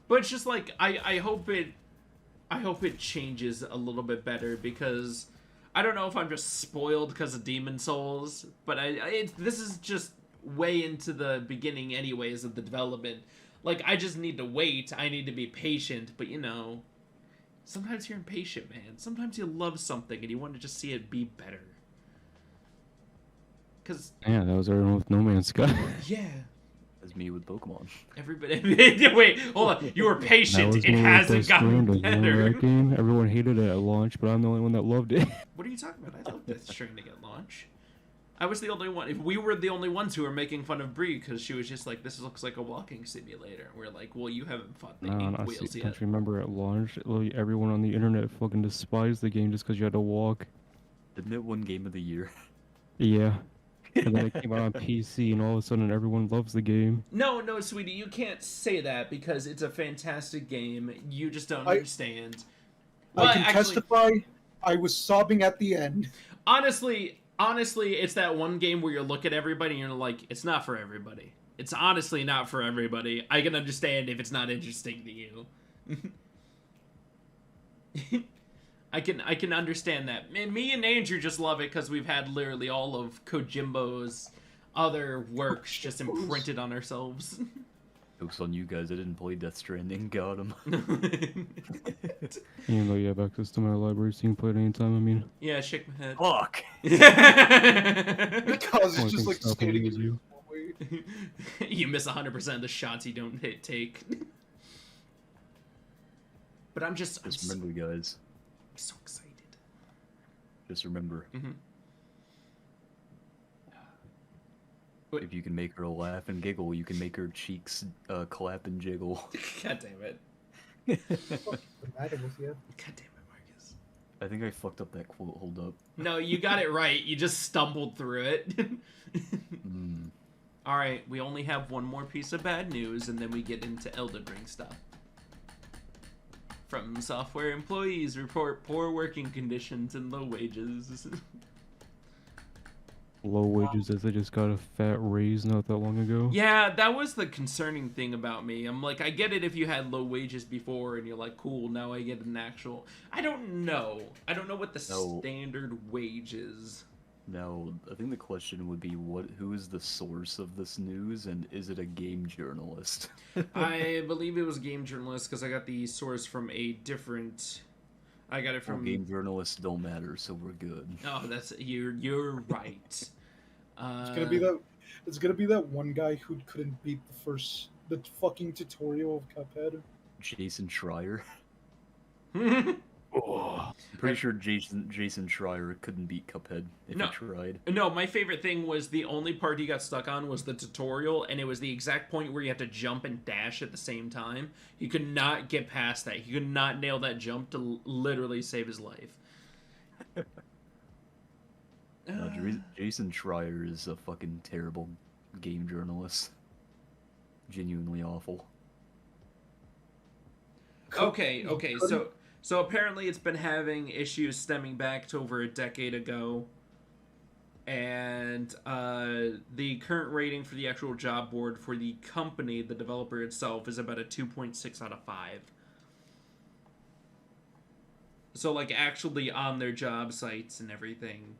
But it's just like I hope it changes a little bit better, because I don't know if I'm just spoiled because of Demon Souls, but this is just way into the beginning anyways of the development. Like, I just need to wait. I need to be patient, but you know, sometimes you're impatient, man. Sometimes you love something and you want to just see it be better. Cause Yeah, that was everyone with No Man's Sky. yeah, As me with Pokemon. everybody. Wait, hold on. You were That patient. was It me with hasn't Death gotten Stranding. Remember better. that game? Everyone hated it at launch, but I'm the only one that loved it. What are you talking about? I love Death Stranding at launch. I was the only one. If we were the only ones who were making fun of Brie because she was just like, "This looks like a walking simulator." We're like, "Well, you haven't fought the ink Honestly, wheels yet." don't you remember at launch, literally everyone on the internet fucking despised the game just because you had to walk. Didn't it win Game of the Year? Yeah. And then it came out on PC, and all of a sudden everyone loves the game. No, sweetie, you can't say that because it's a fantastic game. You just don't I- understand. I Well, can actually, testify. I was sobbing at the end. honestly, it's that one game where you look at everybody and you're like, it's not for everybody. It's honestly not for everybody. I can understand if it's not interesting to you. I can understand that. Me and Andrew just love it because we've had literally all of Kojimbo's other works just imprinted on ourselves. Joke's on you guys. I didn't play Death Stranding. Got him. Even though you have access to my library, so you can play it anytime, I mean. Yeah, shake my head. Fuck. Because Only it's just thing like stopping standing you in is you. the hallway. You miss 100% of the shots you don't take. But I'm just remember, guys. so excited. Just remember. Mm-hmm. If you can make her laugh and giggle, you can make her cheeks clap and jiggle. God damn it. What's the matter with you? God damn it, Marcus. I think I fucked up that quote. Hold up. No, you got it right. You just stumbled through it. Mm. All right, we only have one more piece of bad news, and then we get into Elden Ring stuff. From software employees report poor working conditions and low wages. Low wages as I just got a fat raise not that long ago. Yeah, that was the concerning thing about me. I'm like, I get it if you had low wages before and you're like, cool, now I get an actual... I don't know. I don't know what the standard wage is. Now, I think the question would be, who is the source of this news, and is it a game journalist? I believe it was a game journalist, because I got the source from a different... I got it from... Well, game journalists don't matter, so we're good. Oh, you're right. It's gonna be that. It's gonna be that one guy who couldn't beat the fucking tutorial of Cuphead. Jason Schreier. Oh, I'm pretty sure Jason Schreier couldn't beat Cuphead if he tried. No, my favorite thing was the only part he got stuck on was the tutorial, and it was the exact point where you have to jump and dash at the same time. He could not get past that. He could not nail that jump to literally save his life. No, Jason Schreier is a fucking terrible game journalist. Genuinely awful. Okay, so apparently it's been having issues stemming back to over a decade ago. And the current rating for the actual job board for the company, the developer itself, is about a 2.6 out of 5. So, like, actually on their job sites and everything.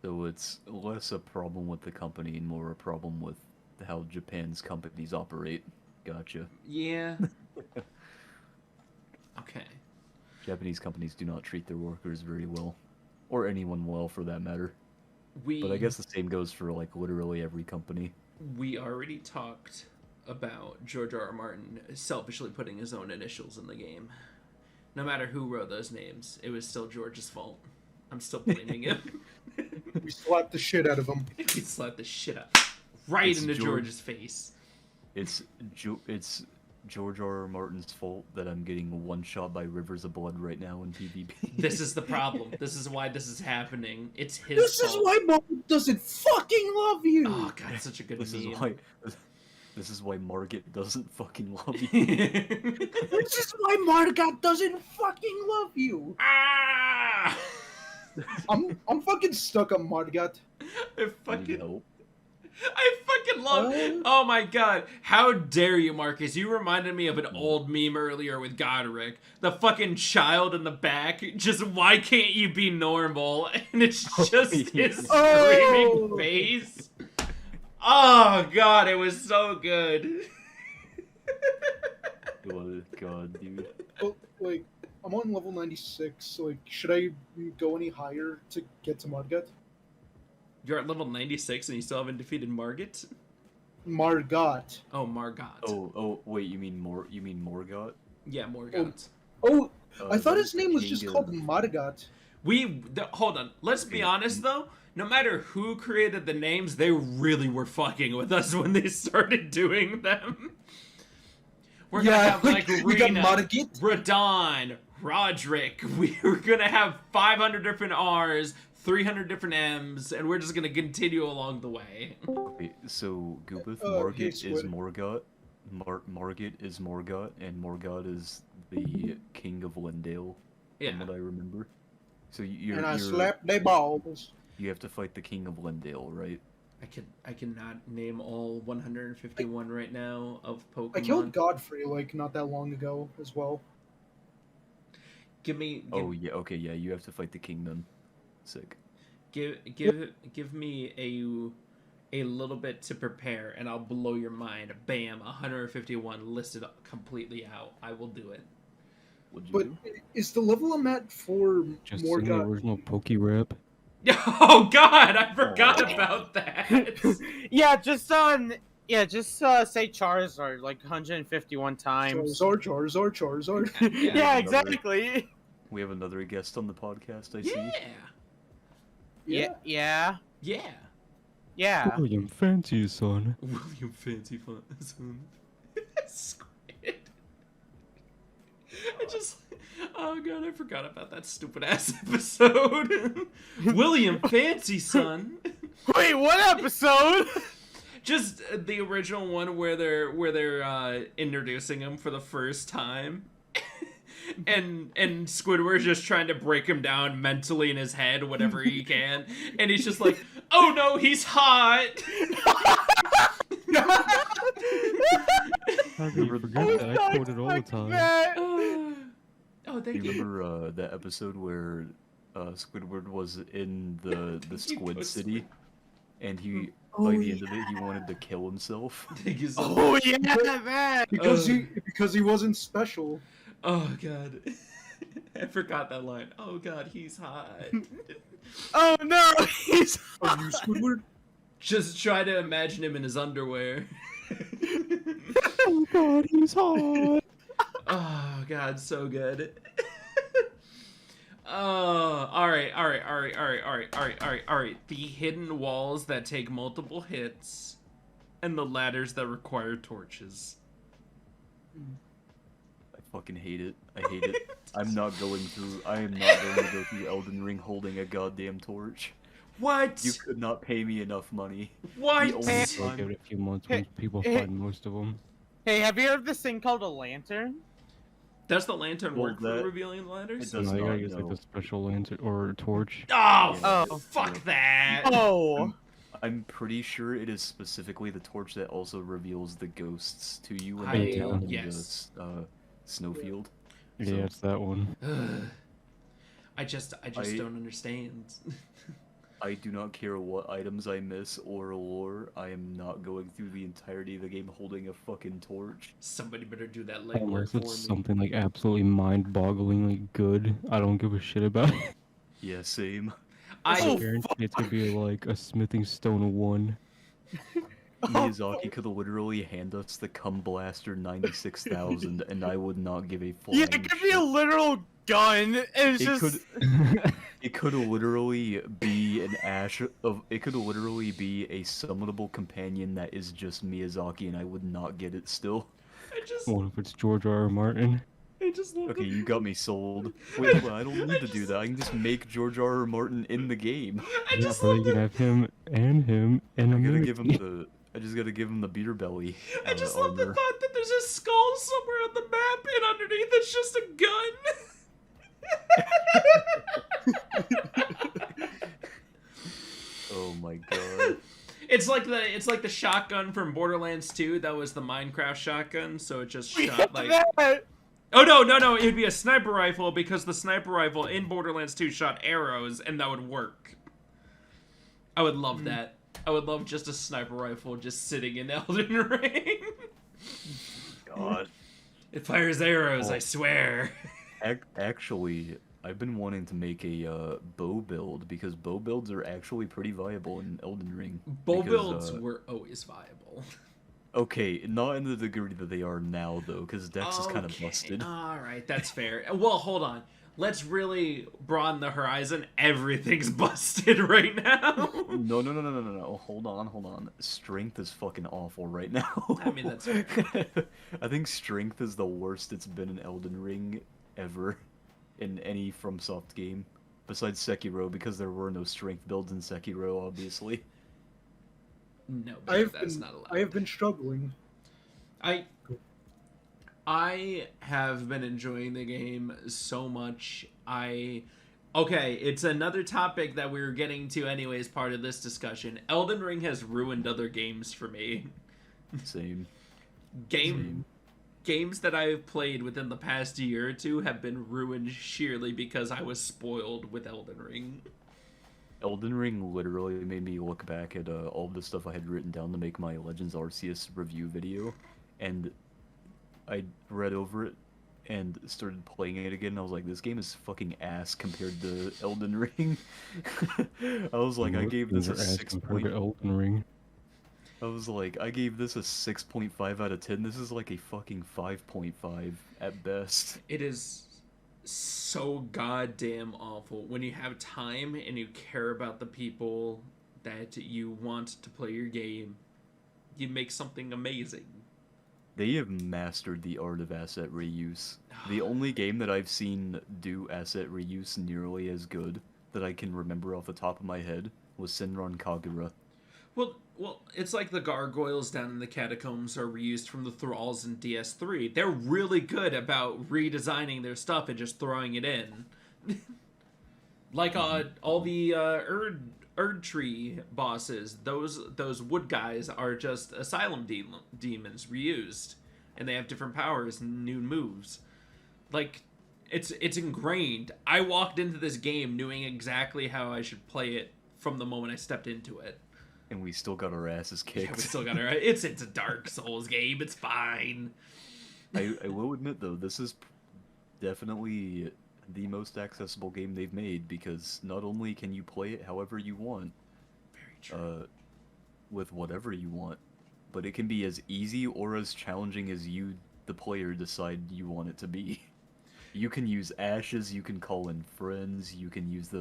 So it's less a problem with the company and more a problem with how Japan's companies operate. Gotcha. Yeah. Okay. Japanese companies do not treat their workers very well. Or anyone well, for that matter. But I guess the same goes for, like, literally every company. We already talked about George R.R. Martin selfishly putting his own initials in the game. No matter who wrote those names, it was still George's fault. I'm still blaming him. We slapped the shit out of him. We slapped the shit out into George's face. It's George R.R. Martin's fault that I'm getting one shot by rivers of blood right now in PvP. This is the problem. This is why this is happening. It's his This fault. is why Martin doesn't fucking love you! Oh god, it's such a good meme. This is why Margit doesn't fucking love you. This is why Margot doesn't fucking love you! Ah! I'm fucking stuck on Margot. I fucking love it. Oh my god. How dare you, Marcus? You reminded me of an old meme earlier with Godric. The fucking child in the back. Just, why can't you be normal? And it's just his screaming face. Oh god, it was so good. God, dude. Oh, like, I'm on level 96. Like, should I go any higher to get to Margot? You're at level 96 and you still haven't defeated Margit? Margot. Oh, Margot. Oh, wait, you mean Morgoth? Yeah, Morgoth. Oh, I thought his name was just called Margot. Hold on. Let's be honest, though. No matter who created the names, they really were fucking with us when they started doing them. We're gonna have, like, we got Rena, Margit. Radon, Roderick. We're gonna have 500 different R's, 300 different M's, and we're just gonna continue along the way. Okay, so Goobith, Margit is Morgoth. Margit is Morgoth, and Morgoth is the king of Lendale, from what I remember. So I slapped their balls. You have to fight the king of Lendale, right? I cannot name all 151 right now of Pokemon. I killed Godfrey like not that long ago as well. Give me. Oh yeah, okay, yeah. You have to fight the king then. Sick. Give me a little bit to prepare, and I'll blow your mind. Bam, 151 listed completely out. I will do it. But is the level I'm at for Just Morgoth the original Pokerap? Oh god, I forgot about that. Yeah, just on Yeah, just say Charizard like 151 times. Charizard. Yeah, another- exactly. We have another guest on the podcast, I see. Yeah. Yeah. Yeah. William Fancy, son. William Fancy Fun. Squid. I just. Oh god, I forgot about that stupid ass episode. William Fancy, son. Wait, what episode? Just the original one where they're introducing him for the first time. And Squidward's just trying to break him down mentally in his head, whatever he can, and he's just like, "Oh no, he's hot." How do you forget that? I quote it all the time. Oh, thank You you. remember that episode where Squidward was in the You Squid go City, and he Oh, by the end of it he wanted to kill himself. Thank you so Oh much. yeah, man. Because he wasn't special. Oh god. I forgot that line. Oh god, he's hot. Oh no, he's. Are you Squidward? Just try to imagine him in his underwear. Oh god, he's hot. Oh god, so good. Oh, all right. The hidden walls that take multiple hits, and the ladders that require torches. I fucking hate it. I hate it. I am not going to go through Elden Ring holding a goddamn torch. What? You could not pay me enough money. What? The only I'll give it a few months when people find most of them. Hey, have you heard of this thing called a lantern? Does the lantern Well, work for that- revealing the ladders? It does No, you gotta not, use like no. the special lantern or torch. Oh, Oh. fuck that. Oh. I'm pretty sure it is specifically the torch that also reveals the ghosts to you when I- they down in yes. the snowfield. Yeah, So- it's that one. I just I- don't understand. I do not care what items I miss or lore. I am not going through the entirety of the game holding a fucking torch. Somebody better do that legwork Unless for it's me. something like absolutely mind-bogglingly good, I don't give a shit about it. Yeah, same. I I guarantee it to be like a smithing stone 1. Miyazaki could literally hand us the Cum Blaster 96,000 and I would not give a flying Yeah, give me a shit. literal gun. And it's It just. It could literally be an it could literally be a summonable companion that is just Miyazaki and I would not get it still. just What if it's George R.R. Martin? I just love Okay, the- you got me sold. Wait, hold on, I don't need to do that. I can just make George R.R. Martin in the game. I Yeah, just but love you can the, have him and a I gotta give him mimicry. I just gotta give him the beer belly I just love the armor. thought that there's a skull somewhere on the map and underneath it's just a gun. Oh my god. It's like the shotgun from Borderlands 2 that was the Minecraft shotgun, so it just shot like That. oh no, it'd be a sniper rifle because the sniper rifle in Borderlands 2 shot arrows and that would work. I would love that. I would love just a sniper rifle just sitting in Elden Ring. God. It fires arrows, Oh. I swear. Actually, I've been wanting to make a bow build because bow builds are actually pretty viable in Elden Ring. Bow because, builds were always viable. Okay, not in the degree that they are now though, because Dex is kind of busted. Alright, that's fair. Well, hold on. Let's really broaden the horizon. Everything's busted right now. No. Hold on. Strength is fucking awful right now. I mean, that's fair. I think strength is the worst it's been in Elden Ring ever in any FromSoft game. Besides Sekiro, because there were no strength builds in Sekiro, obviously. No, but that's been, not allowed. I have been struggling. I have been enjoying the game so much. Okay, it's another topic that we were getting to anyways, part of this discussion. Elden Ring has ruined other games for me. Same. Games that I've played within the past year or two have been ruined sheerly because I was spoiled with Elden Ring. Elden Ring literally made me look back at all the stuff I had written down to make my Legends Arceus review video, and I read over it and started playing it again. And I was like, this game is fucking ass compared to Elden Ring. I was like, I gave this a Your ass 6 compared point. to Elden Ring. I was like, I gave this a 6.5 out of 10. This is like a fucking 5.5 at best. It is so goddamn awful when you have time and you care about the people that you want to play your game. You make something amazing. They have mastered the art of asset reuse. The only game that I've seen do asset reuse nearly as good that I can remember off the top of my head was Senran Kagura. Well, it's like the gargoyles down in the catacombs are reused from the thralls in DS3. They're really good about redesigning their stuff and just throwing it in. Like all the Erd Tree bosses, those wood guys are just asylum demons reused, and they have different powers and new moves. Like, it's ingrained. I walked into this game knowing exactly how I should play it from the moment I stepped into it. And we still got our asses kicked. Yeah, we still got our. It's a Dark Souls game. It's fine. I will admit though, this is definitely the most accessible game they've made, because not only can you play it however you want, Very true. with whatever you want, but it can be as easy or as challenging as you, the player, decide you want it to be. You can use ashes, you can call in friends, you can use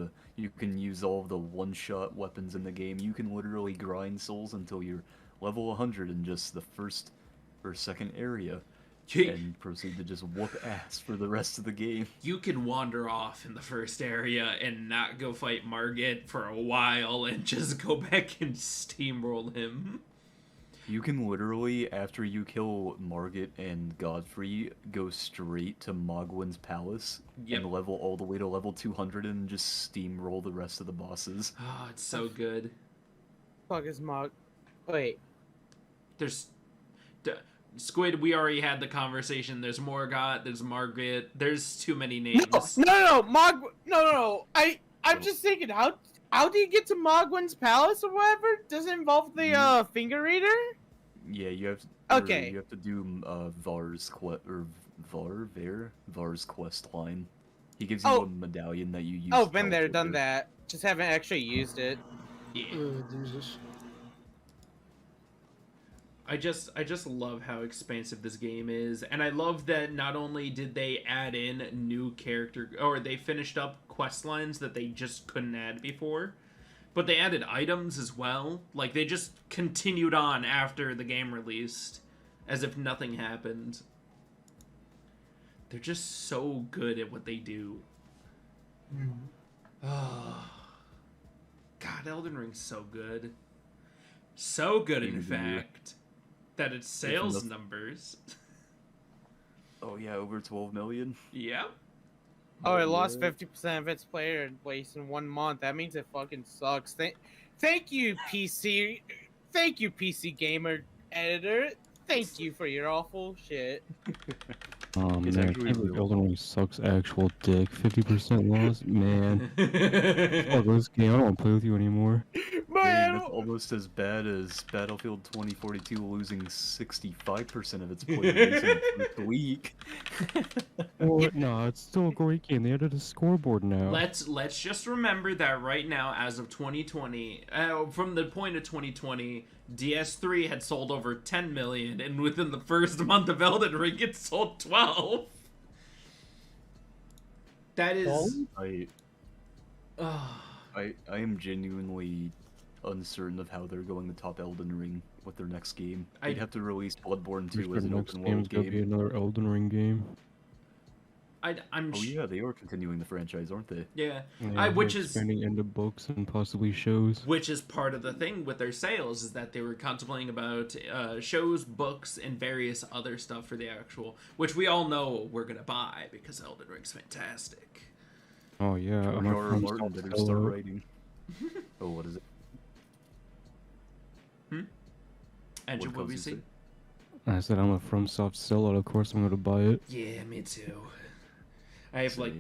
all of the one-shot weapons in the game. You can literally grind souls until you're level 100 in just the first or second area, and proceed to just whoop ass for the rest of the game. You can wander off in the first area and not go fight Margit for a while and just go back and steamroll him. You can literally, after you kill Margit and Godfrey, go straight to Mogwin's palace and level all the way to level 200 and just steamroll the rest of the bosses. Oh, it's so good. Fuck is Wait. There's... Squid, we already had the conversation. There's Morgoth, there's Margaret, there's too many names. No. I'm just thinking, how do you get to Mogwin's palace or whatever? Does it involve the finger reader? Yeah, you have to. Okay. You have to do Var's quest line. He gives you a medallion that you use. Oh, to been there, teleport done that. Just haven't actually used it. Yeah. Jesus. I just love how expansive this game is, and I love that not only did they add in new character, or they finished up quest lines that they just couldn't add before, but they added items as well. Like, they just continued on after the game released, as if nothing happened. They're just so good at what they do. Oh, God, Elden Ring's so good. So good, in fact, that its sales numbers. Oh yeah, over 12 million. Yep. Oh, it lost 50% of its player base in 1 month. That means it fucking sucks. Thank you, PC. Thank you, PC gamer editor. Thank you for your awful shit. Oh man, I can't believe Elden Ring sucks actual dick. 50% loss? Man. Fuck this game, I don't want to play with you anymore. Man, that's almost as bad as Battlefield 2042 losing 65% of its player base in the first week. Well, no, it's still a great game. They added a scoreboard now. Let's just remember that right now, as of 2020, from the point of 2020, DS3 had sold over 10 million, and within the first month of Elden Ring, it sold 12. That is. I am genuinely uncertain of how they're going to top Elden Ring with their next game. They'd have to release Bloodborne 2 as an open world game. Be another Elden Ring game. Yeah, they are continuing the franchise, aren't they? Yeah, which is expanding into books and possibly shows. Which is part of the thing with their sales, is that they were contemplating about shows, books, and various other stuff for the actual, which we all know we're gonna buy because Elden Ring's fantastic. Oh yeah, George R. R. Martin better start writing. Oh, what is it? Andrew, what we see? I said I'm a FromSoft sellout. Of course, I'm gonna buy it. Yeah, me too. I have like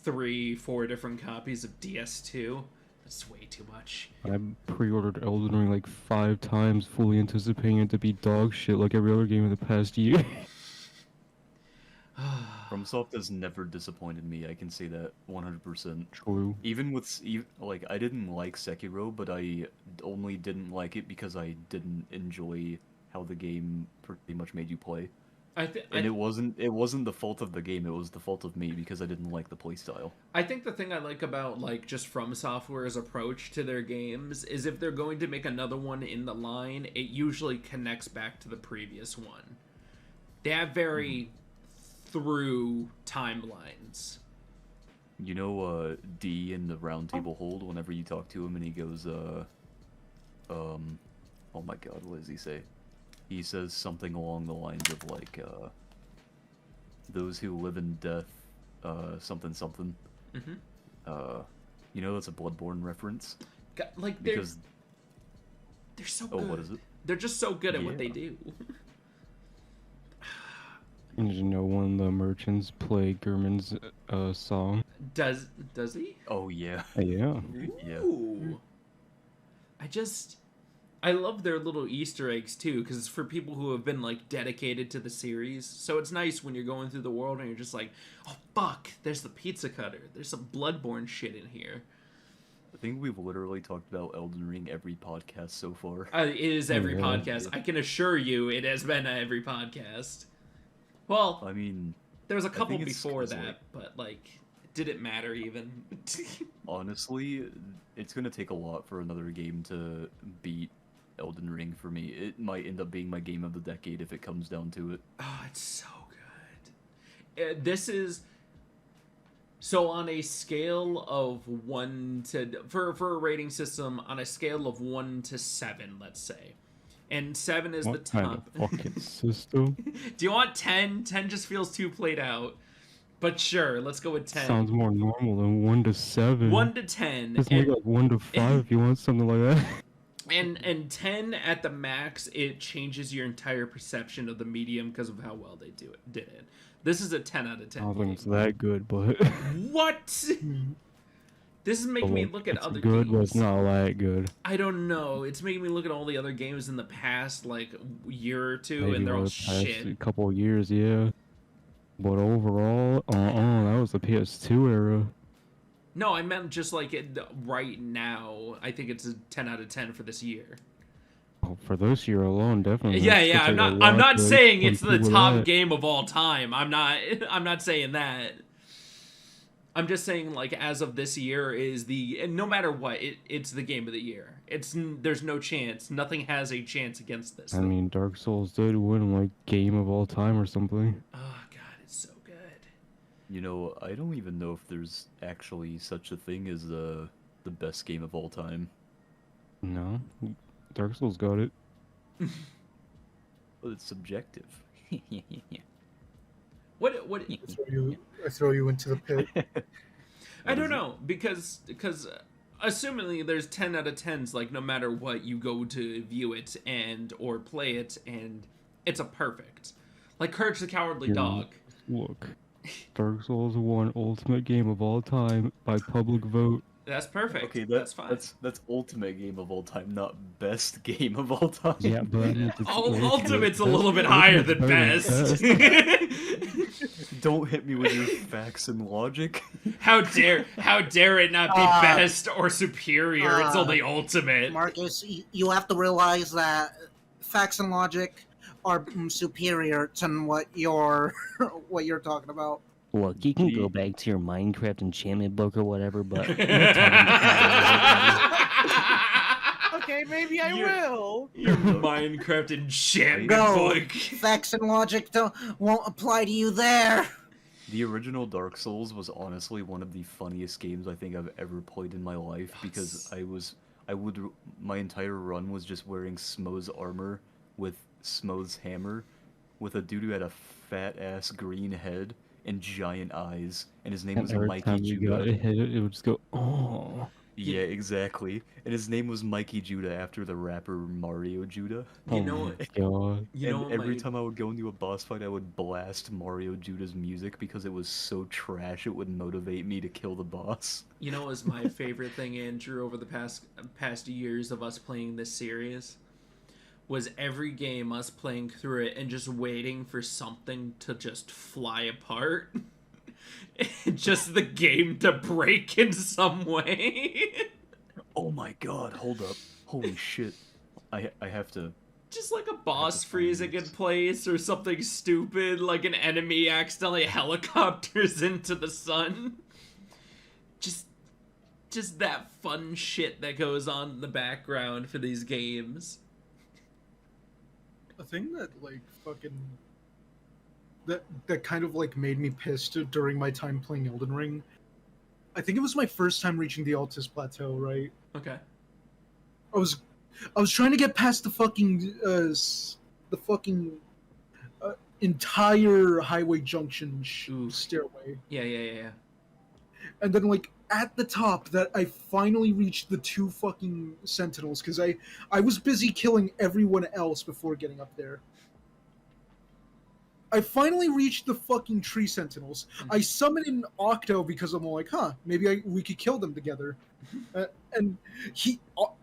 3-4 different copies of DS2. That's way too much. I pre-ordered Elden Ring like 5 times, fully anticipating it to be dog shit like every other game in the past year. FromSoft has never disappointed me. I can say that 100%. True. Even with like, I didn't like Sekiro, but I only didn't like it because I didn't enjoy how the game pretty much made you play. And it wasn't the fault of the game, it was the fault of me because I didn't like the playstyle. I think the thing I like about like just From Software's approach to their games is if they're going to make another one in the line, it usually connects back to the previous one. They have very through timelines. You know, D in the round table hold, whenever you talk to him and he goes, oh my god, what does he say? He says something along the lines of like, those who live in death, something something. You know, that's a Bloodborne reference. Like because they're so good. Oh, what is it? They're just so good at what they do. Did you know one of the merchants play Gurman's song? Does he? Oh yeah. Yeah. Ooh. I love their little Easter eggs too, because it's for people who have been like dedicated to the series. So it's nice when you're going through the world and you're just like, oh fuck, there's the pizza cutter. There's some Bloodborne shit in here. I think we've literally talked about Elden Ring every podcast so far. It is every podcast. I can assure you, it has been every podcast. Well, I mean, there was a couple before that, but like, did it matter even? Honestly, it's gonna take a lot for another game to beat Elden Ring for me. It might end up being my game of the decade if it comes down to it. Oh, it's so good. This is so on a scale of 1 to for a rating system on a scale of 1 to 7, let's say. And 7 is What the top. kind of fucking system? Do you want 10? 10 just feels too played out. But sure, let's go with 10. Sounds more normal than 1 to 7. 1 to 10. Just make like 1 to 5 if you want something like that. And 10 at the max, it changes your entire perception of the medium because of how well they did it. This is a 10 out of 10. I don't think it's that good, but What? This is making me look at it's other good, games. but it's not that good. I don't know. It's making me look at all the other games in the past, like, year or two, Maybe and they're all over the past shit. couple of years, yeah. But overall, that was the PS2 era. No, I meant just like right now. I think it's a 10 out of 10 for this year. Oh, for this year alone, definitely. Yeah. I'm not saying it's the top game of all time. I'm not saying that. I'm just saying, like, as of this year is and no matter what, it's the game of the year. There's no chance. Nothing has a chance against this. I mean, Dark Souls did win, like, game of all time or something. Oh, God, it's so good. You know, I don't even know if there's actually such a thing as the best game of all time. No, Dark Souls got it. But it's subjective. What? I throw you into the pit. I don't know, because assumingly there's 10 out of 10s, like, no matter what, you go to view it or play it, and it's a perfect. Like Courage the Cowardly Dog. Look, Dark Souls won Ultimate Game of all time by public vote. That's perfect. Okay, that's fine. That's ultimate game of all time, not best game of all time. Yeah, but Ultimate's a little bit higher than best. Don't hit me with your facts and logic. How dare it not be best or superior? It's only ultimate. Marcus, you have to realize that facts and logic are superior to what you're talking about. Look, you can go back to your Minecraft enchantment book or whatever, but Okay, maybe I will. Your Minecraft enchantment No, book. facts and logic won't apply to you there. The original Dark Souls was honestly one of the funniest games I think I've ever played in my life because my entire run was just wearing Smo's armor with Smo's hammer with a dude who had a fat ass green head and giant eyes, and his name was Mikey Judah. It would just go, oh. Yeah, exactly. And his name was Mikey Judah after the rapper Mario Judah. You know, God. Every time I would go into a boss fight, I would blast Mario Judah's music because it was so trash it would motivate me to kill the boss. You know, was my favorite thing, Andrew, over the past years of us playing this series was every game us playing through it and just waiting for something to just fly apart. Just the game to break in some way. Oh my god, hold up. Holy shit. I have to... Just like a boss find freezing in this. place or something stupid, like an enemy accidentally helicopters into the sun. Just that fun shit that goes on in the background for these games. A thing that like fucking that kind of like made me pissed during my time playing Elden Ring. I think it was my first time reaching the Altus Plateau, right? Okay. I was trying to get past the fucking entire highway junction stairway. Yeah. And then like at the top that I finally reached the 2 fucking sentinels because I was busy killing everyone else before getting up there. I finally reached the fucking tree sentinels. I summoned in Octo because I'm like, maybe we could kill them together. And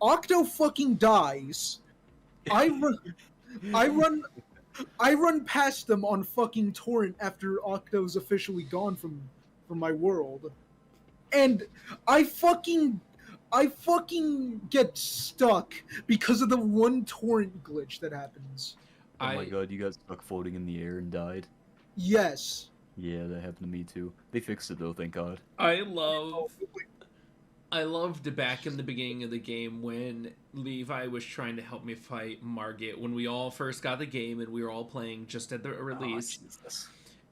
Octo fucking dies. I run past them on fucking torrent after Octo's officially gone from my world. And I fucking get stuck because of the one torrent glitch that happens. Oh my god, you got stuck floating in the air and died? Yes. Yeah, that happened to me too. They fixed it though, thank god. I loved back in the beginning of the game when Levi was trying to help me fight Margit when we all first got the game and we were all playing just at the release.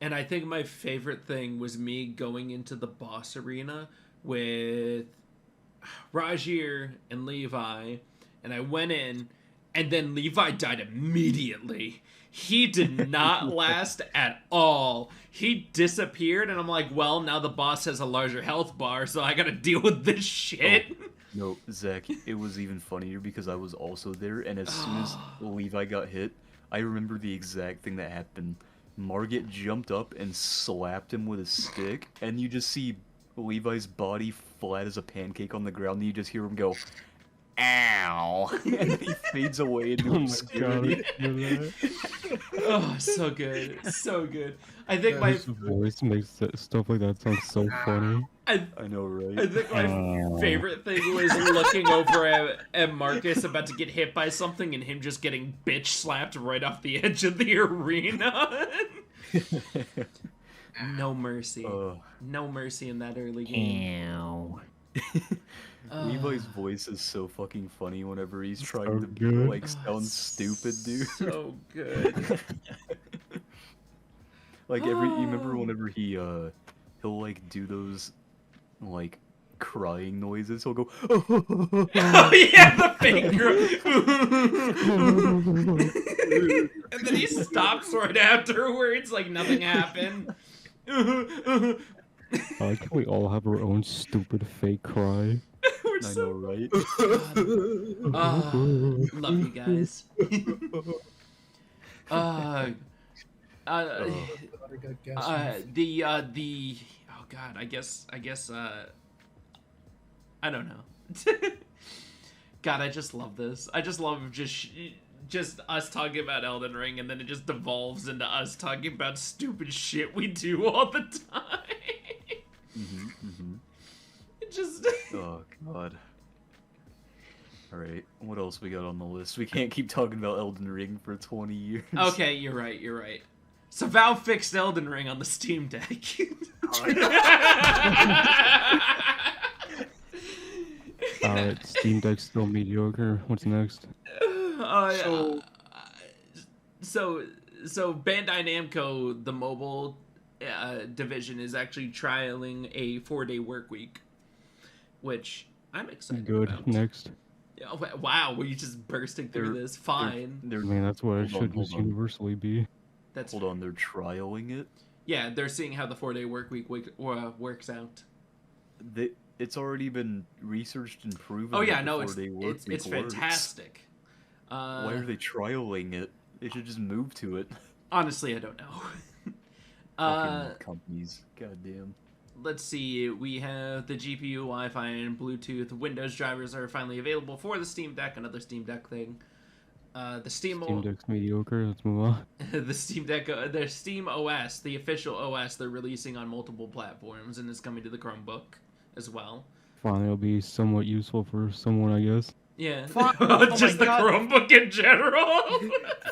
And I think my favorite thing was me going into the boss arena with Rajir and Levi, and I went in, and then Levi died immediately. He did not last at all. He disappeared, and I'm like, well, now the boss has a larger health bar, so I gotta deal with this shit. Oh, no, Zach, it was even funnier because I was also there, and as soon as Levi got hit, I remember the exact thing that happened. Margit jumped up and slapped him with a stick, and you just see Levi's body flat as a pancake on the ground, and you just hear him go, ow, and he fades away into obscurity. Oh, so good. So good. I think my voice makes stuff like that sound so funny. I know, right? I think my favorite thing was looking over at Marcus about to get hit by something and him just getting bitch slapped right off the edge of the arena. No mercy. No mercy in that early game. Ow. Levi's voice is so fucking funny whenever he's trying so to good. like sound stupid, dude. So good. Like you remember whenever he'll like do those like crying noises, he'll go Oh yeah, the finger. And then he stops right afterwards like nothing happened. Can we all have our own stupid fake cry? I know, right? Love you guys. The oh god, I guess I don't know. God, I just love this. I just love just us talking about Elden Ring, and then it just devolves into us talking about stupid shit we do all the time. It just Oh god. Alright, what else we got on the list? We can't keep talking about Elden Ring for 20 years. Okay, you're right. So Valve fixed Elden Ring on the Steam Deck. Steam Deck's still mediocre. What's next? So Bandai Namco, the mobile division, is actually trialing a 4-day work week, which I'm excited Good. about. Next. Oh, wow, were you just bursting through this? Fine. I mean, that's what it should just universally be. Hold on, they're trialing it? Yeah, they're seeing how the 4-day work week works out. It's already been researched and proven. Oh yeah, that no, the 4-day work week it's works. fantastic. Why are they trialing it? They should just move to it. Honestly, I don't know. Fucking companies, goddamn. Let's see. We have the GPU, Wi-Fi, and Bluetooth. Windows drivers are finally available for the Steam Deck. Another Steam Deck thing. The Steam Deck's mediocre. Let's move on. the Steam Deck, their Steam OS, the official OS, they're releasing on multiple platforms, and it's coming to the Chromebook as well. Finally, it'll be somewhat useful for someone, I guess. Yeah, Oh just my the God. Chromebook in general.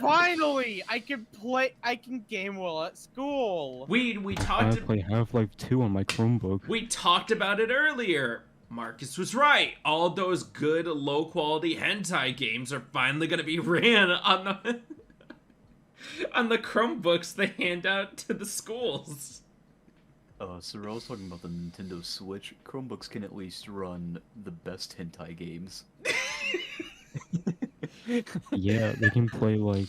Finally, I can game well at school. we I talked play Half-Life 2 on my Chromebook. we talked about it earlier. Marcus was right. All those good, low-quality hentai games are finally going to be ran on the on the Chromebooks they hand out to the schools. So I was talking about the Nintendo Switch. Chromebooks can at least run the best hentai games. Yeah, they can play like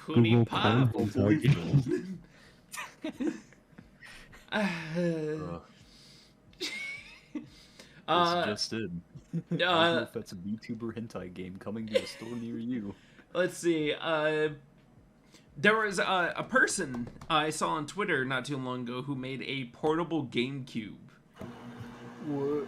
Google Chrome Pop. hentai games. This just in. That's a VTuber hentai game coming to a store near you. Let's see. There was a person I saw on Twitter not too long ago who made a portable GameCube. What?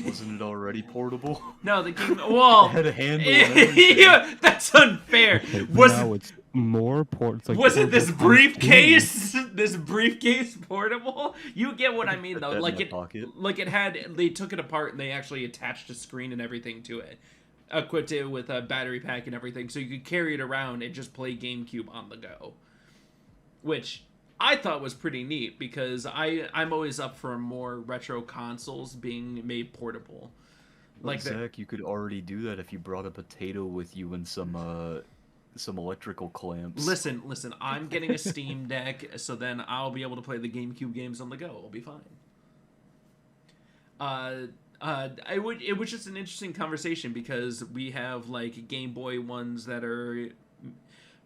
Wasn't it already portable? No, the game. Well, It had a handle and everything. yeah, that's unfair. Okay, Was now it's more It's like was it this portable briefcase? This briefcase portable? You get what I mean, Put though. that in Like my it, pocket. like it had. They took it apart and they actually attached a screen and everything to it, equipped it with a battery pack and everything, so you could carry it around and just play GameCube on the go. Which I thought was pretty neat because I'm always up for more retro consoles being made portable. Like Zach, you could already do that if you brought a potato with you and some electrical clamps. Listen, I'm getting a Steam Deck, so then I'll be able to play the GameCube games on the go. I'll be fine. It was just an interesting conversation because we have like Game Boy ones that are,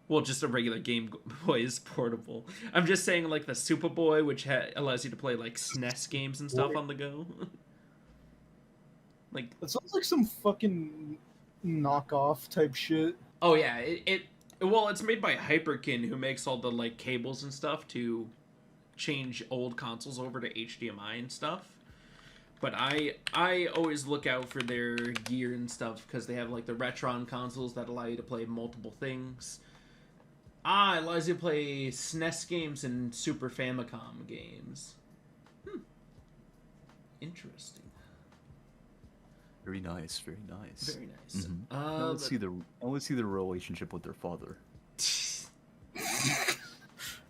well, just a regular Game Boy is portable. I'm just saying like the Super Boy, which allows you to play like SNES games and stuff on the go. Like That sounds like some fucking knockoff type shit. oh yeah, well, it's made by Hyperkin, who makes all the like cables and stuff to change old consoles over to HDMI and stuff. But I always look out for their gear and stuff because they have like the Retron consoles that allow you to play multiple things. It allows you to play SNES games and Super Famicom games. Interesting. Very nice, very nice. Very nice. I want to see the relationship with their father.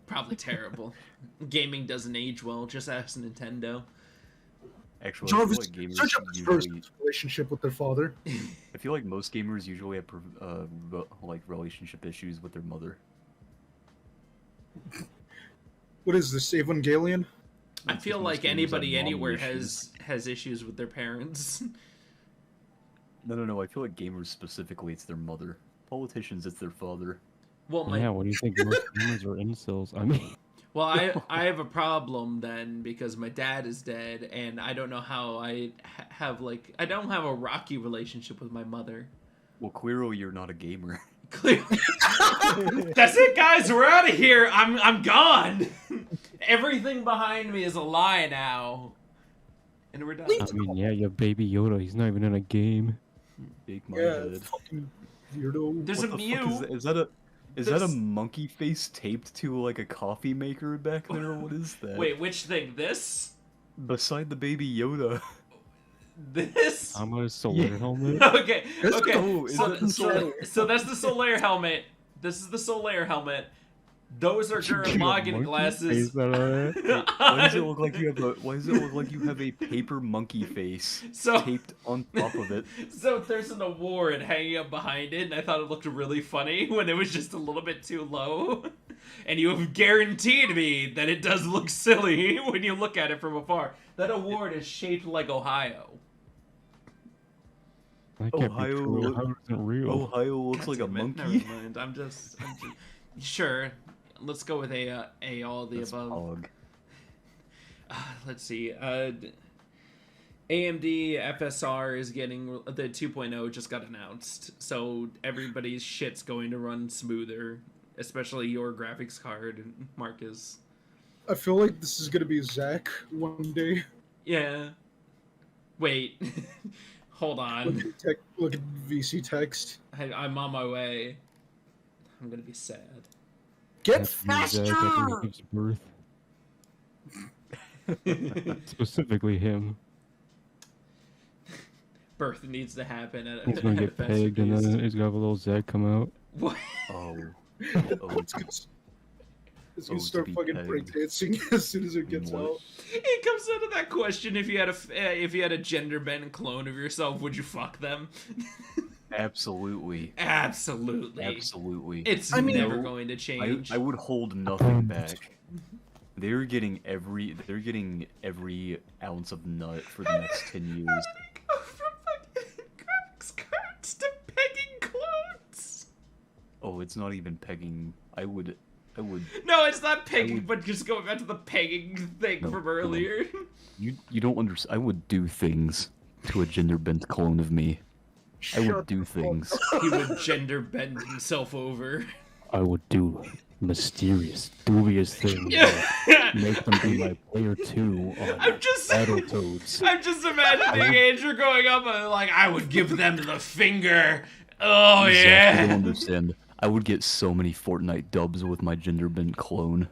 Probably terrible. Gaming doesn't age well. Just ask Nintendo. Actually, Jarvis, I feel like gamers search up this usually. person's relationship with their father. I feel like most gamers usually have like relationship issues with their mother. What is this, Evangelion? I feel Most like gamers have anybody mommy anywhere issues. has issues with their parents. No. I feel like gamers specifically, it's their mother. Politicians, it's their father. Well, Yeah, what do you think? Most gamers are incels. I mean, well, I have a problem then because my dad is dead, and I don't know how I have like I don't have a rocky relationship with my mother. Well, clearly you're not a gamer. Clear. That's it, guys. We're out of here. I'm gone. Everything behind me is a lie now, and we're done. I mean, yeah, you have Baby Yoda. He's not even in a game. Shake my Yeah, head. fucking weirdo. There's What a the fuck Mew. is that? Is that a This- monkey face taped to like a coffee maker back there? What is that? Wait, which thing? This? Beside the Baby Yoda. This? I'm a solar helmet. Okay, This is okay. the- is So, it the so that's the Solaire helmet. This is the Solaire helmet. Those are Gurren Lagann glasses. Why does it look like you have a? Why does it look like you have a paper monkey face So- taped on top of it? So there's an award hanging up behind it, and I thought it looked really funny when it was just a little bit too low. And you have guaranteed me that it does look silly when you look at it from afar. That award is shaped like Ohio. That can't Ohio be true. look- Ohio isn't real. Ohio looks God like a damn it, monkey. Never mind. I'm just sure. Let's go with a all the That's above. Pog. Let's see. AMD FSR is getting the 2.0 just got announced, so everybody's shit's going to run smoother, especially your graphics card, Marcus. I feel like this is gonna be Zach one day. Yeah. Wait. Hold on. Look at VC text. I'm on my way. I'm gonna be sad. Get That's me, Zach, after faster! he gives birth. Specifically him. Birth needs to happen at He's gonna at a get faster pegged, and pace. then he's gonna have a little Zach come out. What? Oh. It's Oh, gonna to start be fucking pegged. breakdancing as soon as it gets What? out. It comes down to that question: if you had a gender bent clone of yourself, would you fuck them? Absolutely. Absolutely. Absolutely. It's never going to change. I would hold nothing back. They're getting every ounce of nut for the next 10 years. Go from fucking graphics cards to pegging clones. Oh, it's not even pegging. I would. No, it's not pegging, would- but just going back to the pegging thing No, from hold on. earlier. You don't understand. I would do things to a gender bent clone of me. I would do things. He would gender bend himself over. I would do mysterious, dubious things. Yeah. Make them be my player 2 on I'm just Battletoads. I'm just imagining Andrew going up and like, I would give them the finger. Oh Zach, you yeah. don't understand. I would get so many Fortnite dubs with my gender bent clone.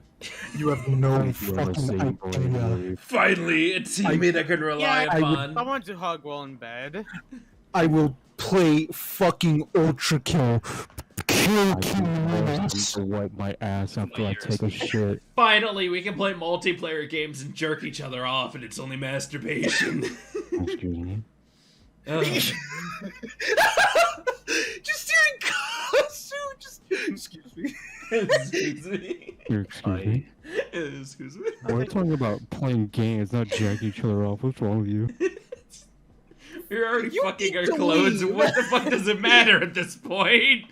You have no You are a fucking saint, boy, idea. boy. Finally, a teammate I can rely Yeah, upon. Someone to hug while in bed. I will play fucking Ultra Kill. Kill I Kill. can wipe my ass after I take a shit. Finally, we can play multiplayer games and jerk each other off, and it's only masturbation. Excuse me. Ugh. Just hearing Kasu, just excuse me. Excuse me. Here, excuse me. Excuse me. We're talking about playing games, not jacking each other off. What's wrong with you? We're already You fucking need our to clothes. leave. What the fuck does it matter at this point?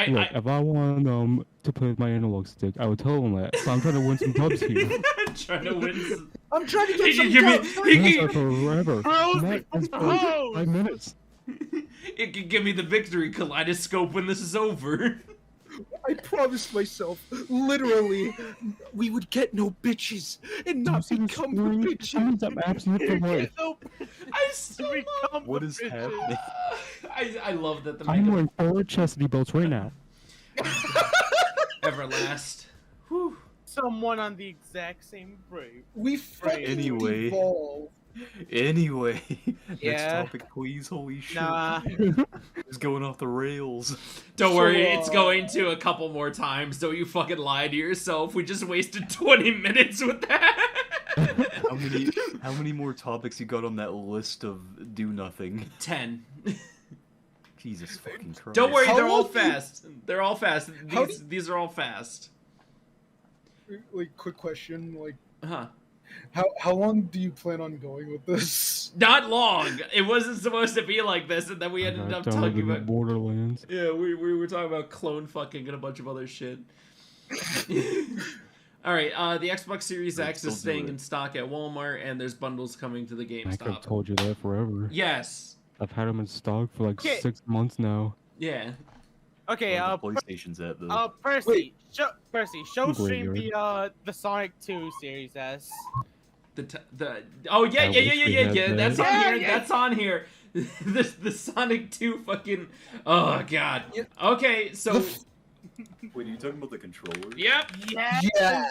Look, if I want to play with my analog stick, I would tell them that. So I'm trying to win some dubs here. I'm trying to win some... I'm trying to He get can some give me- dubs. he Yes, can- forever. Bros Not as before for 5 minutes. It can give me the victory kaleidoscope when this is over. I promised myself, literally, we would get no bitches and not You see this become the scoring? That bitches. means I'm absent for life. I still Become What the is bitches. happening? I love that the I'm makeup wearing 4 chastity belts right now. Everlast. Whew. Someone on the exact same break. We fucking Anyway. devolve. Anyway, next Yeah. topic, please. Holy shit. Nah. It's going off the rails. Don't So, worry, it's going to a couple more times. Don't you fucking lie to yourself. We just wasted 20 minutes with that. How many more topics you got on that list of do nothing? 10. Jesus fucking Christ. Don't worry, How they're all long do you- fast. They're all fast. How These are all fast. Like, quick question, like, Huh. how long do you plan on going with this? Not long. It wasn't supposed to be like this, and then we ended up talking about... Borderlands. Yeah, we were talking about clone fucking and a bunch of other shit. Alright, the Xbox Series Right, X still is do staying it. in stock at Walmart, and there's bundles coming to the I could have GameStop. told you that forever. Yes. I've had them in stock for like Okay. 6 months now. Yeah. Okay, Where the PlayStation's at though. Percy, show Go stream ahead. the Sonic 2 Series S. Oh yeah, I yeah, wish yeah, we yeah, had yeah. That's that. on here. That's on here. the Sonic 2 fucking. Oh god. Okay, so. Wait, are you talking about the controller? Yep. Yeah. Yeah.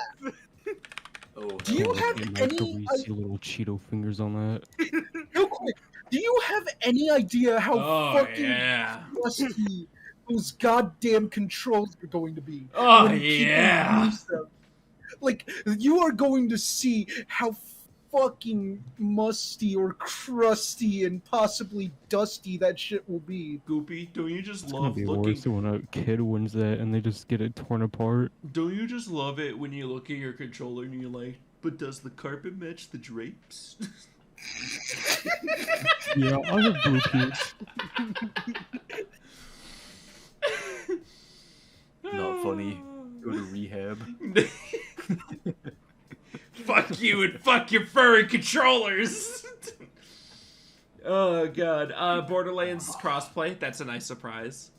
Oh, Do you hell have no. Like any the see little Cheeto fingers on that. Real quick, do you have any idea how Oh fucking yeah. rusty those goddamn controls are going to be? Oh when people yeah. use them? Like, you are going to see how fucking musty or crusty and possibly dusty that shit will be. Goopy, don't you just It's gonna love be looking? worse when a kid wins that and they just get it torn apart. Don't you just love it when you look at your controller and you're like, but does the carpet match the drapes? Yeah, I have blue pubes. Not funny. Go to rehab. Fuck you and fuck your furry controllers. Oh god. Borderlands crossplay. That's a nice surprise.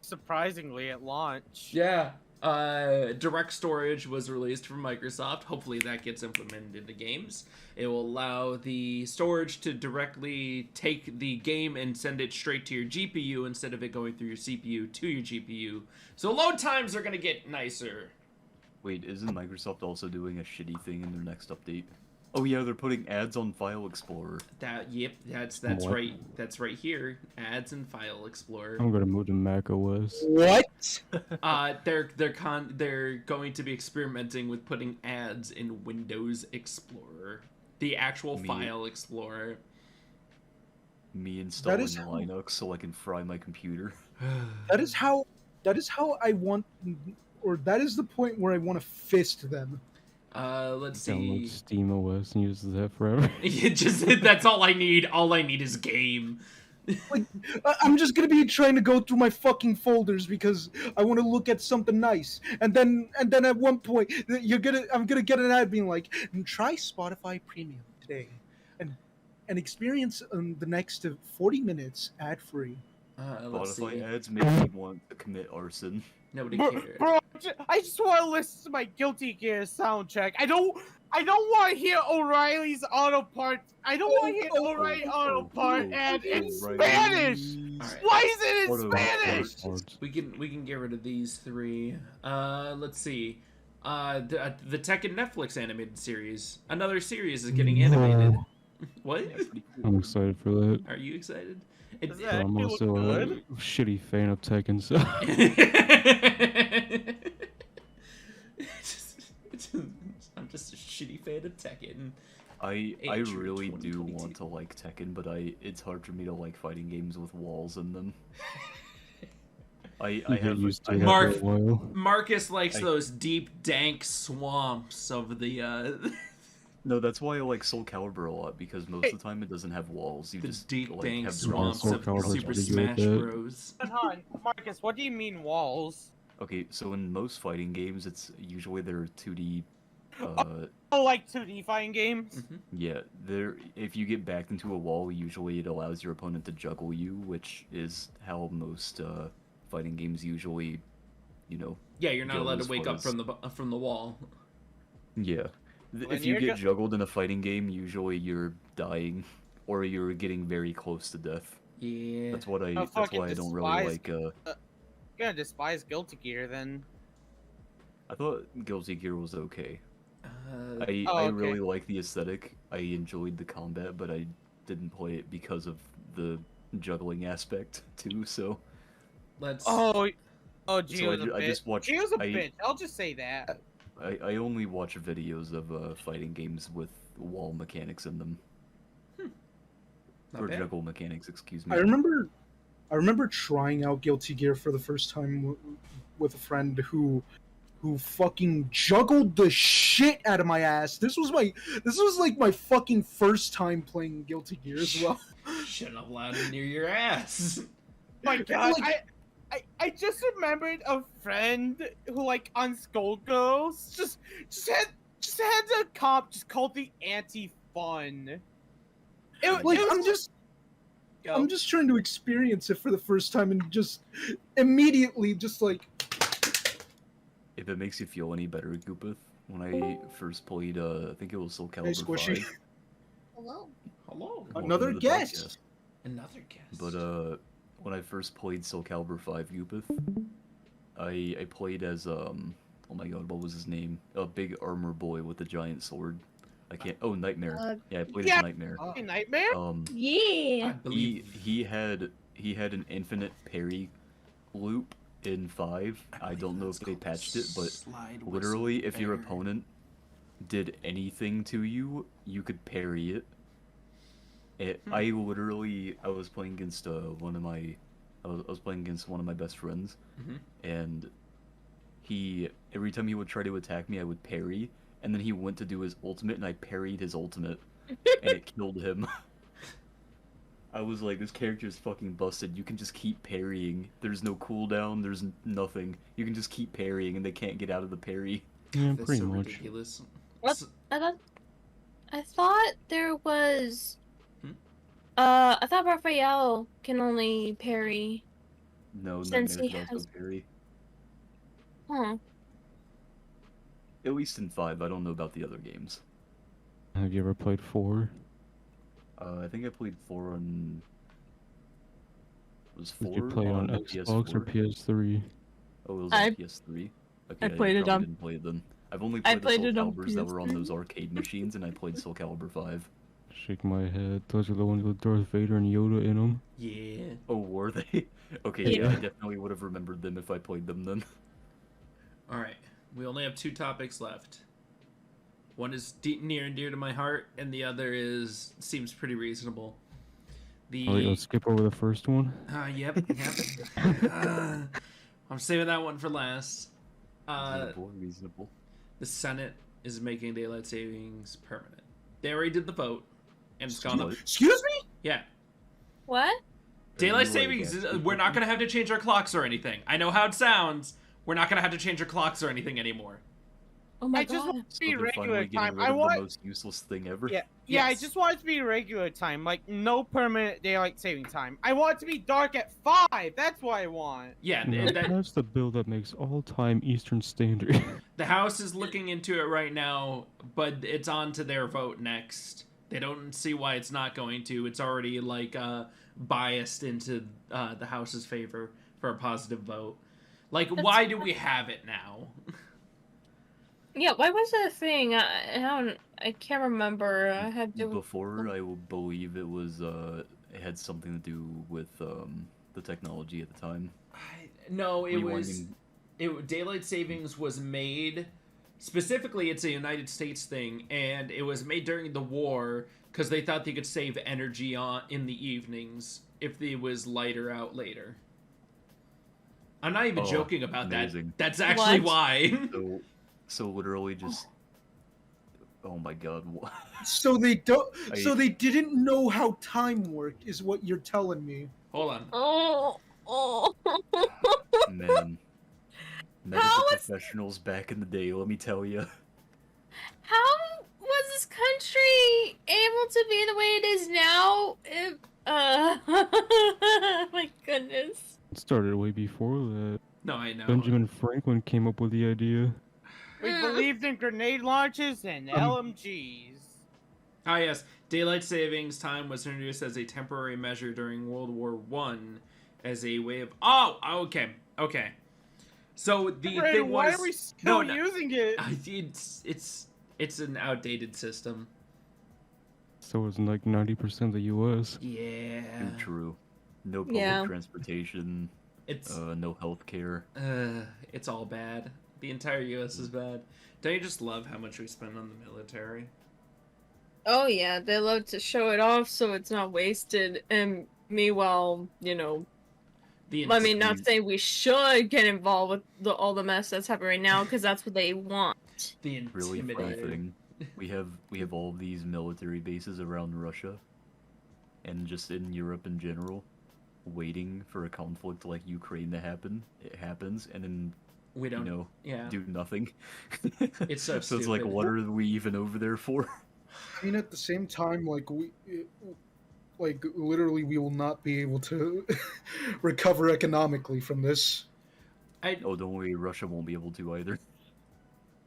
Surprisingly, at launch. Yeah. Direct storage was released from Microsoft. Hopefully that gets implemented into games. It will allow the storage to directly take the game and send it straight to your GPU instead of it going through your CPU to your GPU. So load times are going to get nicer. Wait, isn't Microsoft also doing a shitty thing in their next update? Oh yeah, they're putting ads on File Explorer. Yep, that's What? right. That's right here. Ads in File Explorer. I'm gonna move to Mac OS. What? They're going to be experimenting with putting ads in Windows Explorer, the actual File Explorer. Me installing is how- Linux so I can fry my computer. That is how I want, or that is the point where I want to fist them. Let's Download see. Steam OS and use that forever. That's all I need. All I need is game. Like, I'm just gonna be trying to go through my fucking folders because I want to look at something nice, and then at one point I'm gonna get an ad being like, try Spotify Premium today, and experience the next 40 minutes ad free. Let's see. Spotify ads make me want to commit arson. Nobody Bro, cares. I just want to listen to my Guilty Gear soundtrack. I don't want to hear O'Reilly's Auto Parts. I don't want to hear O'Reilly Auto Part and in Spanish. Alright. Why is it in Auto Spanish? Parts. We can get rid of these three. Let's see. The Tekken Netflix animated series. Another series is getting animated. What? I'm excited for that. Are you excited? Does But that I'm actually also look a good? shitty fan of Tekken, so I'm just a shitty fan of Tekken. I Age really do 2022. want to like Tekken, but it's hard for me to like fighting games with walls in them. I you get have used to I it have- Mark- after a while. Marcus likes I- those deep, dank swamps of the No, that's why I like Soul Calibur a lot, because most of the time it doesn't have walls. You the just deep, like dank have swamps Soul of Calibur's Super pretty good Smash at that. Bros. Hold on, Marcus, what do you mean walls? Okay, so in most fighting games, it's usually they're 2D. Oh, like 2D fighting games? Yeah, there. If you get backed into a wall, usually it allows your opponent to juggle you, which is how most fighting games usually, Yeah, you're not go allowed as to wake far up as- from the wall. Yeah. When If you you're get juggled in a fighting game, usually you're dying, or you're getting very close to death. Yeah. That's what I. Oh, That's fucking why I don't really despise- like. You're gonna despise Guilty Gear then. I thought Guilty Gear was okay. Uh, I Oh, okay. really like the aesthetic. I enjoyed the combat, but I didn't play it because of the juggling aspect too. So let's. Oh, So Gio's a bitch. I just watched. Gio's a I, bitch. I'll just say that. I only watch videos of fighting games with wall mechanics in them, Not or bad. juggle mechanics. Excuse me. I remember trying out Guilty Gear for the first time with a friend who fucking juggled the shit out of my ass. This was like my fucking first time playing Guilty Gear as well. Shut up loud and near your ass. My God, Like- I just remembered a friend who like on Skullgirls just had a comp just called the anti-fun. Like I'm just trying to experience it for the first time and just immediately just like If it makes you feel any better, Goopeth, when I first played, I think it was Soul Hey, Calibur Squishy. 5. Hello. Hello. Welcome Another to the guest. podcast. Another guest. But when I first played Soul Calibur 5 Goopeth, I played as oh my god, what was his name? A big armor boy with a giant sword. I can't. Oh, Nightmare. Yeah, I played yeah. as Nightmare. Hey, Nightmare? Yeah. I believe He had an infinite parry loop in 5. I don't know if they patched it, but literally, if your opponent did anything to you, you could parry it. I was playing against one of my, I was playing against one of my best friends, and every time he would try to attack me, I would parry, and then he went to do his ultimate, and I parried his ultimate, and it killed him. I was like, this character is fucking busted. You can just keep parrying. There's no cooldown. There's nothing. You can just keep parrying, and they can't get out of the parry. Yeah, That's pretty so much. ridiculous. What? I thought there was. Hmm? I thought Raphael can only parry. No, Since Nightmare he can also has- parry. Huh. At least in 5. I don't know about the other games. Have you ever played 4? I think I played 4 on... Was Did 4 you play it on on Xbox or PS4? PS3? Oh, it was I on PS3? Okay, I played it probably on. didn't play it then. I've only I played the played Soul it on Calibers that were on PS3. those arcade machines, and I played Soul Calibur 5. Shake my head. Those are the ones with Darth Vader and Yoda in them. Yeah. Oh, were they? Okay, Yeah. yeah, I definitely would have remembered them if I played them then. All right. We only have 2 topics left. One is near and dear to my heart, and the other seems pretty reasonable. Alright, let's skip over the first one. Yep. I'm saving that one for last. Reasonable. The Senate is making daylight savings permanent. They already did the vote, and it's gone up. Excuse me? Yeah. What? Daylight you savings, against we're not going to have to change our clocks or anything. I know how it sounds. We're not going to have to change our clocks or anything anymore. Oh my I just god. want it to So be they're regular finally getting time. rid I of want. the most useless thing ever. Yeah, I Yes. just want it to be regular time, like no permanent daylight saving time. I want it to be dark at 5. That's what I want. Yeah, No, that's the bill that makes all time Eastern Standard. the House is looking into it right now, but it's on to their vote next. They don't see why it's not going to. It's already like biased into the House's favor for a positive vote. Like, why do we have it now? Yeah, why was that a thing? I can't remember. I had to. Before, I will believe it was, it had something to do with, the technology at the time. No, it was. Rewinding- Daylight savings was made. Specifically, it's a United States thing, and it was made during the war because they thought they could save energy in the evenings if it was lighter out later. I'm not even joking about amazing. that. That's actually What? why. So literally just... Oh my god, what? So they don't. I- So they didn't know how time worked, is what you're telling me. Hold on. Oh. Man. Medical How is- professionals back in the day, let me tell you. How was this country able to be the way it is now? If, my goodness. It started way before that. No, I know. Benjamin Franklin came up with the idea. We believed in grenade launches and LMGs. Ah, yes. Daylight savings time was introduced as a temporary measure during World War One, as a way of. Oh, okay. So the Ray, thing was. why are we still using it? It's an outdated system. So it's like 90% of the US. Yeah. True. No public Yeah. transportation. It's no health care. it's all bad. The entire U.S. is bad. Don't you just love how much we spend on the military? Oh yeah, they love to show it off so it's not wasted. And meanwhile, I mean, not saying we should get involved with all the mess that's happening right now because that's what they want. The Really funny intimidator. thing. We have all these military bases around Russia, and just in Europe in general, waiting for a conflict like Ukraine to happen. It happens, and then We don't. do nothing. It's so So it's like, stupid. what are we even over there for? I mean, at the same time, literally, we will not be able to recover economically from this. Oh, don't worry, Russia won't be able to either.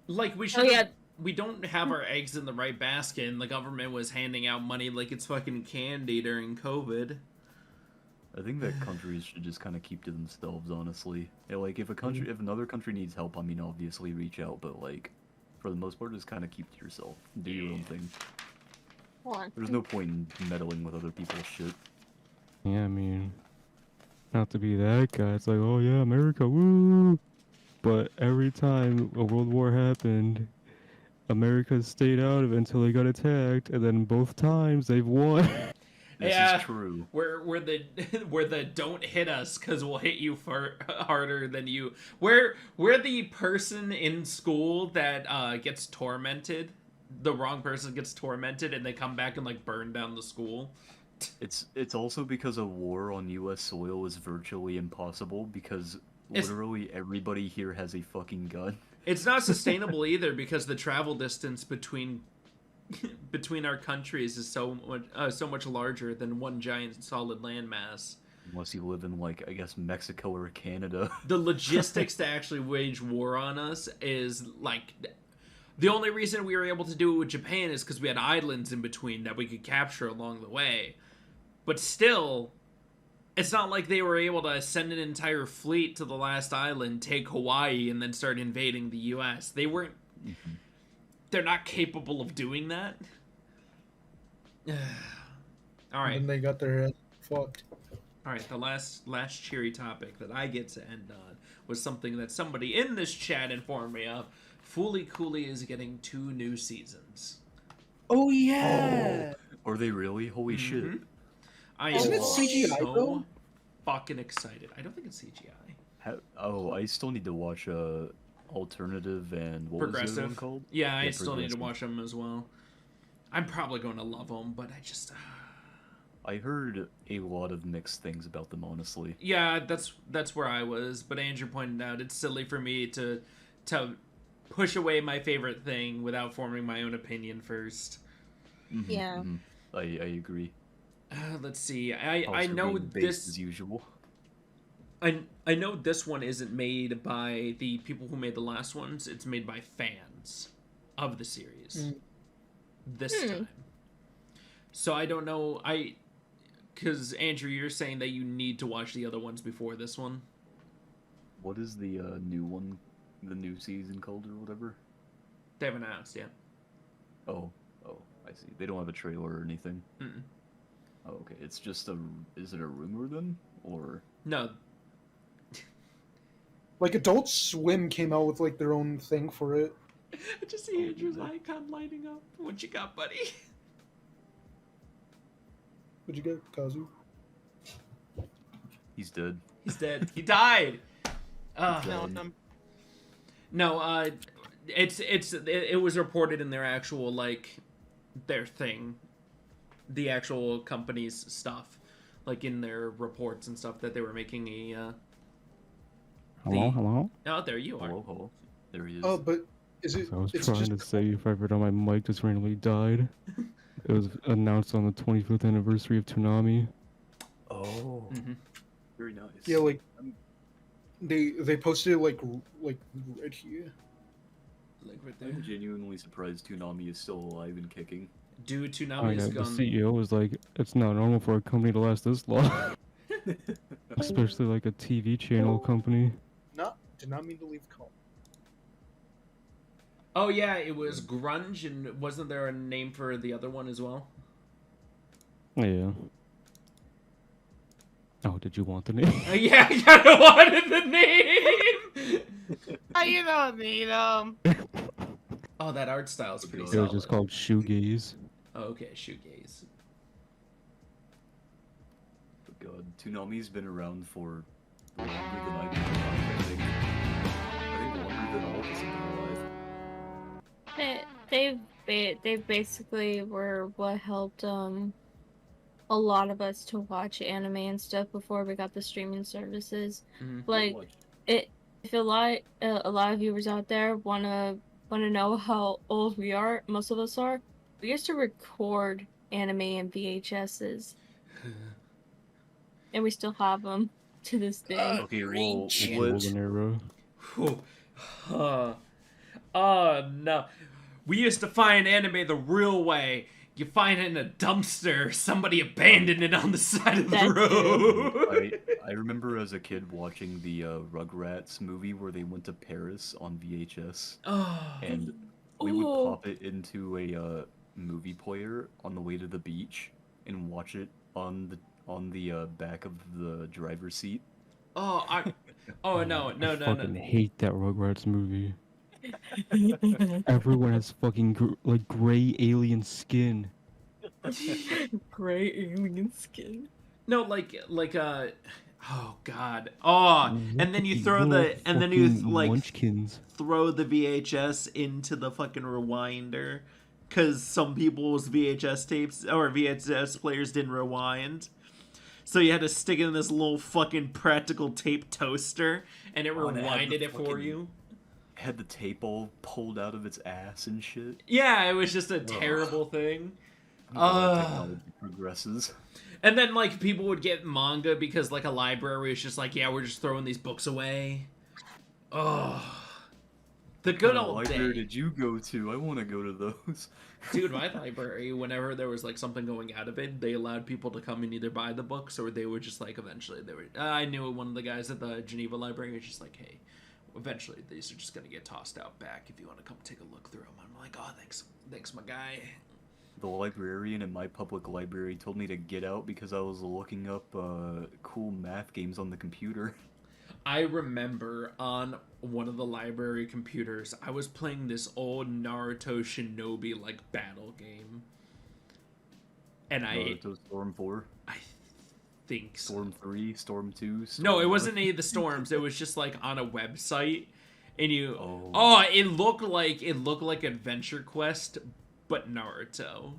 Like we should. Oh yeah. We don't have our eggs in the right basket, and the government was handing out money like it's fucking candy during COVID. I think that countries should just kind of keep to themselves, honestly. Yeah, like if another country needs help, I mean, obviously reach out, but like, for the most part, just kind of keep to yourself. Do your own thing. Hold on. There's no point in meddling with other people's shit. Yeah, I mean, not to be that guy. It's like, oh yeah, America, woo! But every time a world war happened, America stayed out of it until they got attacked, and then both times they've won. This Yeah. is true. We're the don't hit us because we'll hit you harder than you. We're the person in school that gets tormented. The wrong person gets tormented, and they come back and like burn down the school. It's also because a war on U.S. soil is virtually impossible because literally everybody here has a fucking gun. It's not sustainable either because the travel distance between our countries is so much larger than one giant solid landmass. Unless you live in, like, I guess Mexico or Canada. The logistics to actually wage war on us is like The only reason we were able to do it with Japan is because we had islands in between that we could capture along the way. But still, it's not like they were able to send an entire fleet to the last island, take Hawaii, and then start invading the U.S. They weren't... They're not capable of doing that. All right. And they got their ass fucked. All right, the last cheery topic that I get to end on was something that somebody in this chat informed me of. Fooly Cooley is getting 2 new seasons. Oh yeah! Are they really? Holy shit! I Isn't am it CGI, so though? fucking excited. I don't think it's CGI. I still need to watch Alternative and what was the other Progressive. one called? Yeah, I still need to Progressive. watch them as well. I'm probably going to love them, but I just... I heard a lot of mixed things about them, honestly. Yeah, that's where I was. But Andrew pointed out it's silly for me to push away my favorite thing without forming my own opinion first. Yeah. I agree. Let's see. I Also know being based this. as usual. I know this one isn't made by the people who made the last ones. It's made by fans of the series. This time. So I don't know. Because Andrew, you're saying that you need to watch the other ones before this one. What is the new one, the new season called or whatever? They haven't announced yet. Oh, I see. They don't have a trailer or anything. Mm-mm. Oh, okay. It's just is it a rumor then, or? No. Like Adult Swim came out with like their own thing for it. I just see Andrew's icon lighting up. What you got, buddy? What'd you get, Kazu? He's dead. He's dead. He died. No, it was reported in their actual their thing, the actual company's stuff, like in their reports and stuff that they were making a. Hello? Oh, there you are. Hello. There he is. Oh, but is it? I was it's trying just to say if I heard on my mic just randomly died. It was announced on the 25th anniversary of Toonami. Oh. Very nice. Yeah, like they posted it like right here. Like right there. I'm genuinely surprised Toonami is still alive and kicking. Dude, Oh, Toonami yeah, is the gone. CEO was like, it's not normal for a company to last this long. Especially like a TV channel company. Did not mean to leave call. Oh yeah, it was grunge, and wasn't there a name for the other one as well? Yeah. Oh, did you want the name? Yeah, I kinda wanted the name! You don't need them. Oh, that art style is pretty It solid. was just called Shoegaze. Oh, okay, shoegaze. But God, Toonami's been around for longer than I've been alive, I think. I think longer than all of us have been alive. They basically were what helped a lot of us to watch anime and stuff before we got the streaming services. Like if a lot of viewers out there wanna know how old we are, most of us are. We used to record anime and VHSs, and we still have them to this day. Okay, well, Golden era. Oh no. We used to find anime the real way. You find it in a dumpster. Somebody abandoned it on the side of the road. I remember as a kid watching the Rugrats movie where they went to Paris on VHS, and we would pop it into a movie player on the way to the beach and watch it on the back of the driver's seat. No. I fucking hate that Rugrats movie. Everyone has fucking gray alien skin. Gray alien skin. No, oh god. Oh, and then you throw Munchkins. throw the VHS into the fucking rewinder, because some people's VHS tapes or VHS players didn't rewind. So you had to stick it in this little fucking practical tape toaster, and it rewinded it for you. Had the tape all pulled out of its ass and shit. Yeah, it was just a terrible thing. Technology progresses. And then people would get manga because a library was just yeah, we're just throwing these books away. Oh. The good What old library day. did you go to? I want to go to those. Dude, my library, whenever there was like something going out of it, they allowed people to come and either buy the books or they would just like eventually they were. I knew one of the guys at the Geneva library was just like, hey, eventually these are just gonna get tossed out back if you want to come take a look through them. I'm like, oh, thanks, my guy. The librarian in my public library told me to get out because I was looking up cool math games on the computer. I remember on one of the library computers, I was playing this old Naruto Shinobi like battle game, and Naruto Storm 4? I think so. Storm 3, Storm 2, Storm No, it 1? wasn't any of the storms. It was just like on a website, and you. Oh, it looked like Adventure Quest, but Naruto.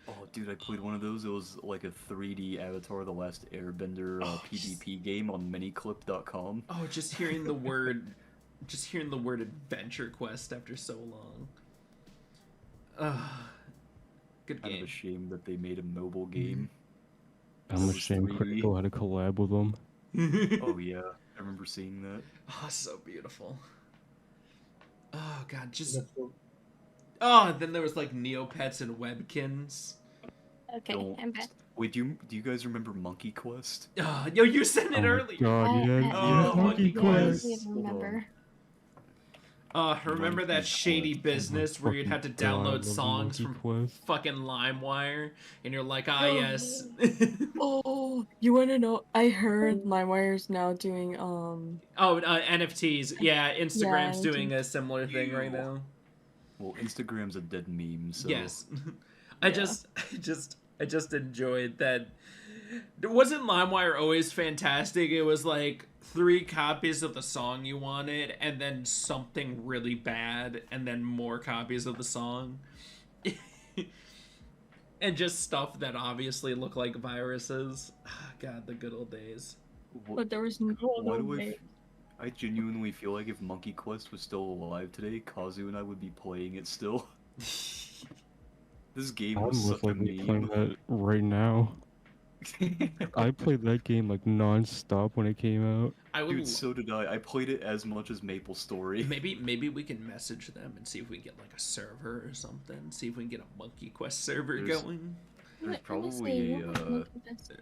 Oh, dude, I played one of those. It was like a 3D Avatar: The Last Airbender PvP game on miniclip.com. Oh, just hearing the word Adventure Quest after so long. Good game. Kind of a shame that they made a mobile game. I'm ashamed Critical had a collab with them. Oh yeah, I remember seeing that. Oh, so beautiful. Oh god, just. Oh, then there was like Neopets and Webkins. Okay, I'm back. Wait, do you guys remember Monkey Quest? Yo, you said it earlier. God, yes, Oh, Monkey Quest. I remember. Remember that shady business where you'd have to download songs from fucking LimeWire, and you're like, yes. Oh, you want to know? I heard LimeWire's now doing NFTs. Yeah, Instagram's Yeah, doing a similar thing right now. Well, Instagram's a dead meme, so Yes. I just enjoyed that. Wasn't LimeWire always fantastic? It was like 3 copies of the song you wanted, and then something really bad, and then more copies of the song. And just stuff that obviously looked like viruses. God, the good old days. But there was no other way. I genuinely feel like if Monkey Quest was still alive today, Kazu and I would be playing it still. This game was such a playing meme. that right now. I played that game like non-stop when it came out. Dude, so did I. I played it as much as Maple Story. Maybe we can message them and see if we can get like a server or something. See if we can get a Monkey Quest server going. There's probably a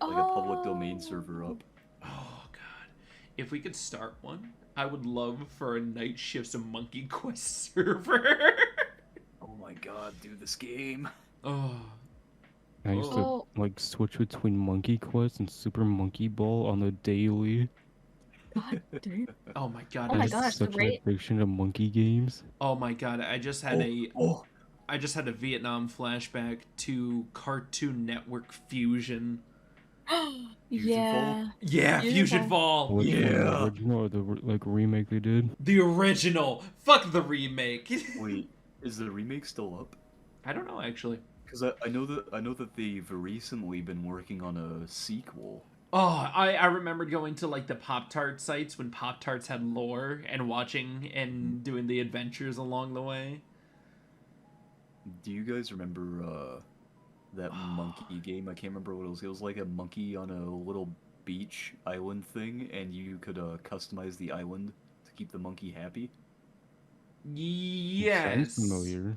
public domain server up. Oh god, if we could start one, I would love for a Night Shift's Monkey Quest server. Oh my god, dude, this game. Oh. I used to like switch between Monkey Quest and Super Monkey Ball on the daily. God damn. Oh my god. Oh my gosh, such an addiction to monkey games. Oh my god, I just had a Vietnam flashback to Cartoon Network Fusion. Yeah. Yeah, Fusion Ball. Which one, Yeah. the original or the like remake they did? The original. Fuck the remake. Wait, is the remake still up? I don't know actually. Because I know that they've recently been working on a sequel. Oh, I remember going to like the Pop-Tart sites when Pop-Tarts had lore and watching and doing the adventures along the way. Do you guys remember that monkey game? I can't remember what it was. It was like a monkey on a little beach island thing, and you could customize the island to keep the monkey happy. Yes. Sounds familiar.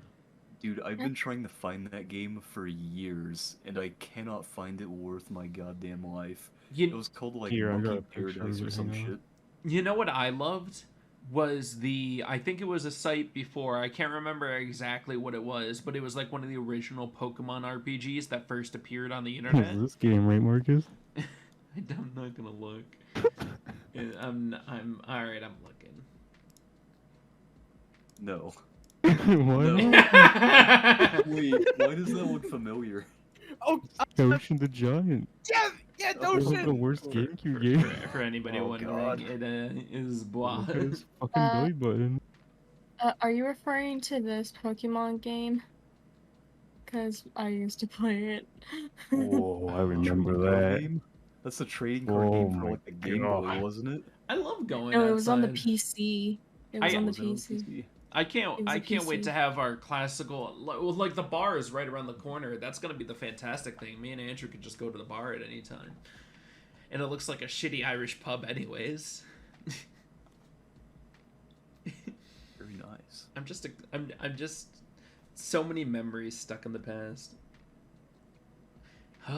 Dude, I've been trying to find that game for years, and I cannot find it worth my goddamn life. It was called like Monkey Paradise or some shit. You know what I loved? Was I think it was a site before, I can't remember exactly what it was, but it was like one of the original Pokemon RPGs that first appeared on the internet. Is this game right, Marcus? I'm not gonna look. I'm alright, I'm looking. No. What? No. Wait, why does that look familiar? Oh, Ocean the Giant. Yeah, That was Ocean. the worst GameCube game. For anybody wondering, God. it is blah. It's fucking belly button. Are you referring to this Pokemon game? Because I used to play it. Oh, I remember Trading card that. game? That's the trading card game for my like the Game Boy, God. wasn't it? I love going No, it was on the outside. PC. It was on the Was it on PC. I can't It was a wait PC. to have our classical like the bar is right around the corner. That's gonna be the fantastic thing. Me and Andrew could just go to the bar at any time. And it looks like a shitty Irish pub anyways. Very nice. I'm just so many memories stuck in the past. Is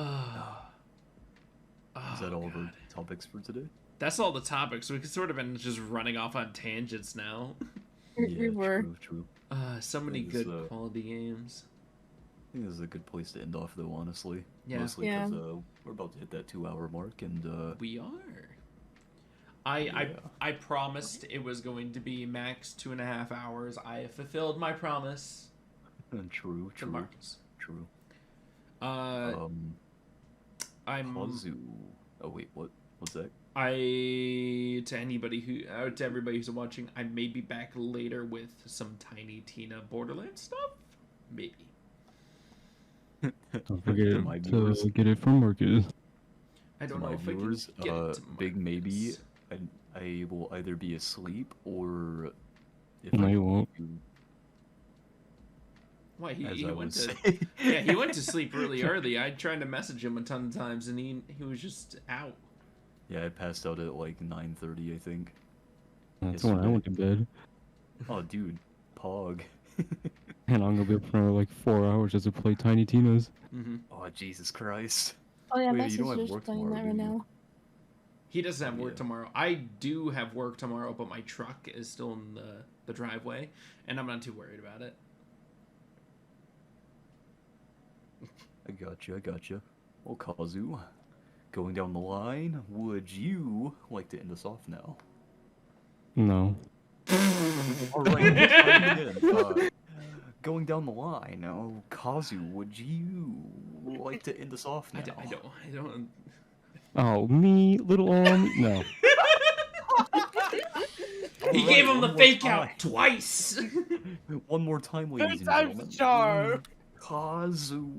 that all of our topics for today? That's all the topics. We could sort of end just running off on tangents now. We were. True. So many good quality games. I think this is a good place to end off, though, honestly. Yeah. Mostly because we're about to hit that 2-hour mark, and we are. I promised it was going to be max 2.5 hours. I have fulfilled my promise. True. I'm. Kazu. Oh wait, what's that? To everybody who's watching, I may be back later with some Tiny Tina Borderlands stuff. Maybe. Don't forget to get it from Marcus. I don't know if viewers, I can get it to big Marcus. maybe. I will either be asleep or if No, I you won't. Why he went to he went to sleep really early. I tried to message him a ton of times and he was just out. Yeah, I passed out at like 9:30, I think. That's when I went to bed. Oh, dude, Pog. And I'm gonna be up for like 4 hours just to play Tiny Tina's. Oh, Jesus Christ. Oh yeah, Wait, you don't have Messenger's work playing tomorrow, that do right you? now. He doesn't have work tomorrow. I do have work tomorrow, but my truck is still in the driveway, and I'm not too worried about it. I gotcha. Well, Kazu, going down the line, would you like to end us off now? No. Alright, let's try it again. Going down the line, Kazu, would you like to end us off now? I don't. Oh, me, little no. He gave him the fake out twice. One more time, ladies and gentlemen. Kazu,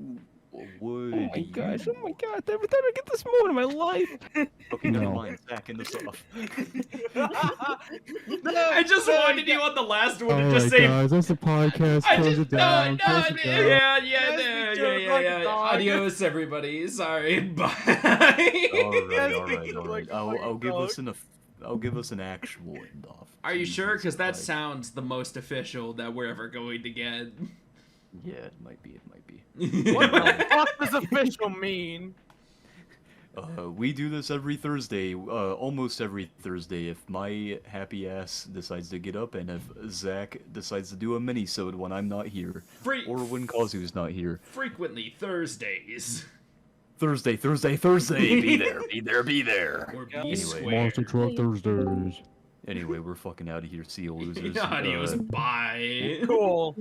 would Oh my gosh, every time I get this moment in my life. Okay, never mind, Zach, end this off. I just wanted you on the last one to just Alright, say. guys, that's the podcast. Close it down. Close it down. Yeah. Adios, everybody. Sorry. Bye. Alright. I'll give us an actual end off. Are you sure? Because that sounds the most official that we're ever going to get. Yeah, it might be. What the fuck does official mean? We do this every Thursday, almost every Thursday, if my happy ass decides to get up and if Zach decides to do a mini-sode when I'm not here, or when Kazu's not here. Frequently Thursdays. Thursday, be there. Or be anyway, square. Monster Truck Thursdays. Anyway, we're fucking out of here. See you losers. Adios, bye. Cool.